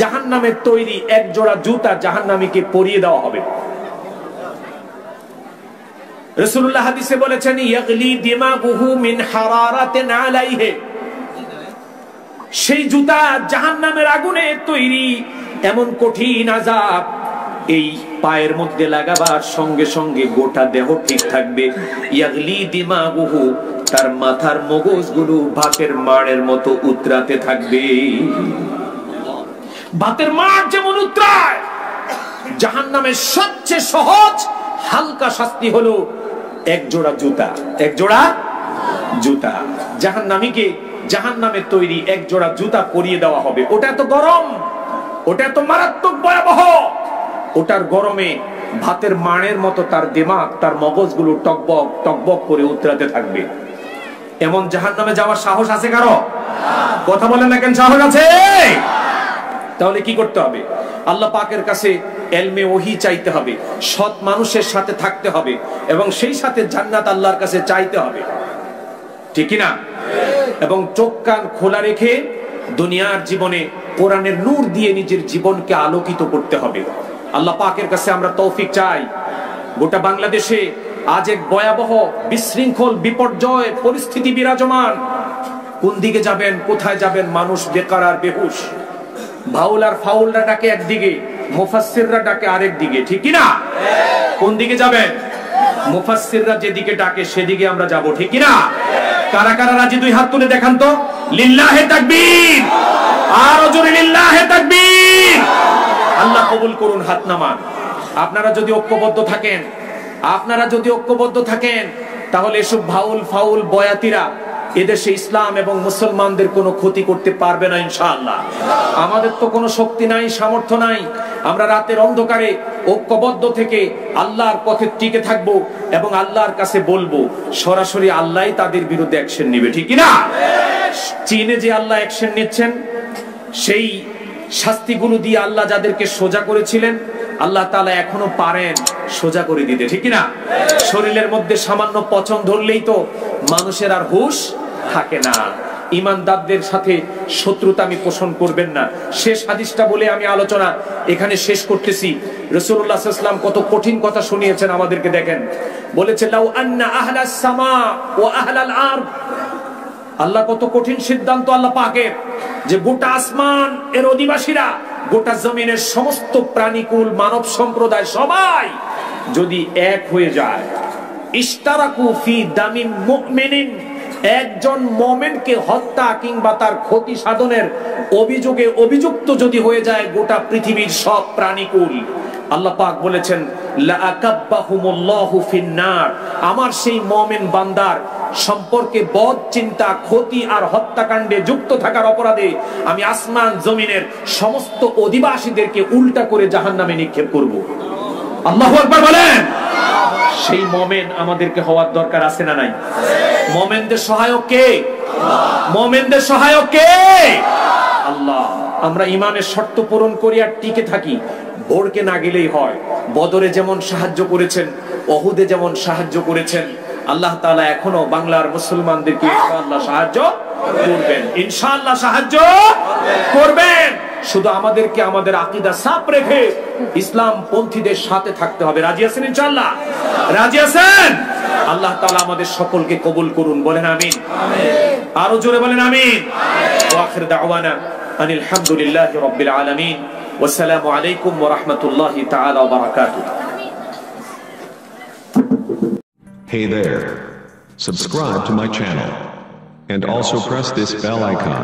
Speaker 2: জাহান্নামের তৈরি এক জোড়া জুতা জাহান্নামীকে পরিয়ে দেওয়া হবে। রাসূলুল্লাহ হাদিসে বলেছেন, ইয়াগলি দিমাগুহু মিন হারারাতিন আলাইহি। সেই জুতা জাহান্নামের আগুনে তৈরি, এমন কঠিন আযাব এই পায়ের মধ্যে লাগাবার সঙ্গে সঙ্গে গোটা দেহ ঠিক থাকবে। ইয়াগলি দিমাগুহু, তার মাথার মগজগুলো ভাতের মাড়ের মতো উতরাতে থাকবে। ভাতের মাড় যেমন উতরায়, জাহান্নামের সবচেয়ে সহজ হালকা শাস্তি হলো এক জোড়া জুতা। এক জোড়া জুতা জাহান্নামীকে জাহান্নামের তৈরি এক জোড়া জুতা পরিয়ে দেওয়া হবে। ওটা এত গরম, ওটা এত মারাত্মক ভয়াবহ, ওটার গরমে ভাতের মাড়ের মতো তার দিমাগ, তার মগজগুলো টকবক টকবক করে উতরাতে থাকবে। এমন জাহান্নামে যাওয়ার সাহস আছে কারো? কথা বলেন না কেন, সাহস আছে? তাহলে কি করতে হবে? আল্লাহ পাকের কাছে এলমে ওহী চাইতে হবে, সৎ মানুষের সাথে থাকতে হবে, এবং সেই সাথে জান্নাত আল্লাহর কাছে চাইতে হবে, ঠিক কি না? এবং চোখ কান খোলা রেখে দুনিয়ার জীবনে কোরআনের নূর দিয়ে নিজের জীবনকে আলোকিত করতে হবে। আল্লাহ পাকের কাছে আমরা তৌফিক চাই। গোটা বাংলাদেশে আজ এক ভয়াবহ বিশৃঙ্খল বিপর্যয় পরিস্থিতি বিরাজমান। কোন দিকে যাবেন, কোথায় যাবেন, মানুষ বেকার আর বেহুশ। ভাউল আর ফাউলরা ডাকে একদিকে, মুফাসসিররা ডাকে আরেক দিকে, ঠিক কি না? কোন দিকে যাবেন? মুফাসসিররা যেদিকে ডাকে সেদিকে আমরা যাব, ঠিক কি না? কারা কারা রাজি দুই হাত তুলে দেখান তো। লিল্লাহে তাকবীর, আরো জোরে লিল্লাহে তাকবীর। আল্লাহ কবুল করুন, হাত নামান। আপনারা যদি ঐক্যবদ্ধ থাকেন, আপনারা যদি ঐক্যবদ্ধ থাকেন, তাহলে এসব ভাউল ফাউল বয়াতিরা এদেশে ইসলাম এবং মুসলমানদের কোনো ক্ষতি করতে পারবে না ইনশাআল্লাহ। আমাদের তো কোনো শক্তি নাই, সামর্থ্য নাই। আমরা রাতের অন্ধকারে ঐক্যবদ্ধ থেকে আল্লাহর পথে টিকে থাকবো এবং আল্লাহর কাছে বলবো, সরাসরি আল্লাহই তাদের বিরুদ্ধে অ্যাকশন নেবে, ঠিক কি না? চীনে যে আল্লাহ অ্যাকশন নিচ্ছেন, সেই শাস্তিগুলো দিয়ে আল্লাহ যাদেরকে সোজা করেছিলেন, আল্লাহ তাআলা এখনো পারেন সোজা করে দিতে, ঠিক কি না? শরীরের মধ্যে সামান্য পচন ধরলেই তো মানুষের আর হুঁশ থাকে না। ঈমানদারদের সাথে শত্রুতামি পোষণ করবেন না। শেষ হাদিসটা বলে আমি আলোচনা এখানে শেষ করতেছি। রাসূলুল্লাহ সাল্লাল্লাহু আলাইহি ওয়াসাল্লাম কত কঠিন কথা শুনিয়েছেন আমাদেরকে, দেখেন। বলেছে, লাউ আন্না আহলাস সামা ওয়া আহলাল আরদ। আল্লাহ কত কঠিন সিদ্ধান্ত আল্লাহ পাকের, যে গোটা আসমান এর অধিবাসীরা, গোটা জমিনের সমস্ত প্রাণীকুল, মানব সম্প্রদায় সবাই যদি এক হয়ে যায়, ইশতারাকু ফি দামিন মুমিনিন, একজন মুমিনকে হত্যা কিংবা তার ক্ষতি সাধনের অভিযোগে অভিযুক্ত যদি হয়ে যায় গোটা পৃথিবীর সব প্রাণীকুল, আল্লাহ পাক বলেছেন, লা আকাব্বাহুমুল্লাহু ফিন্নার। আমার সেই মুমিন বান্দার সম্পর্কে বদ চিন্তা, ক্ষতি আর হত্যাকাণ্ডে যুক্ত থাকার অপরাধে আমি আসমান জমিনের সমস্ত অধিবাসীদেরকে উল্টা করে জাহান্নামে নিক্ষেপ করব। আল্লাহু আকবার বলেন। সেই মুমিন আমাদেরকে হওয়ার দরকার আছে না নাই? মুমিনদের সহায়ক কে? মুমিনদের সহায়ক কে? আল্লাহ। আমরা ঈমানের শর্ত পূরণ করি আর টিকে থাকি, ভোরকে না গেলেই হয়। বদরে যেমন সাহায্য করেছেন, উহুদে যেমন সাহায্য করেছেন, আল্লাহ তাআলা এখনো বাংলার মুসলমানদেরকে ইনশাআল্লাহ সাহায্য করবেন, ইনশাআল্লাহ সাহায্য করবেন। শুধু আমাদেরকে আমাদের আকীদা সাফ রেখে ইসলাম পন্থীদের সাথে থাকতে হবে। রাজি আছেন ইনশাআল্লাহ? রাজি আছেন? আল্লাহ তাআলা আমাদের সকলকে কবুল করুন, বলেন আমিন। আরো জোরে বলেন আমিন। ওয়া আখির দাওয়ানা আনিল হামদুলিল্লাহি রাব্বিল আলামিন। ওয়াসসালামু আলাইকুম ওয়া রাহমাতুল্লাহি তাআলা ওয়া বারাকাতুহু।
Speaker 3: Hey there. Subscribe to my channel. And also press this bell icon.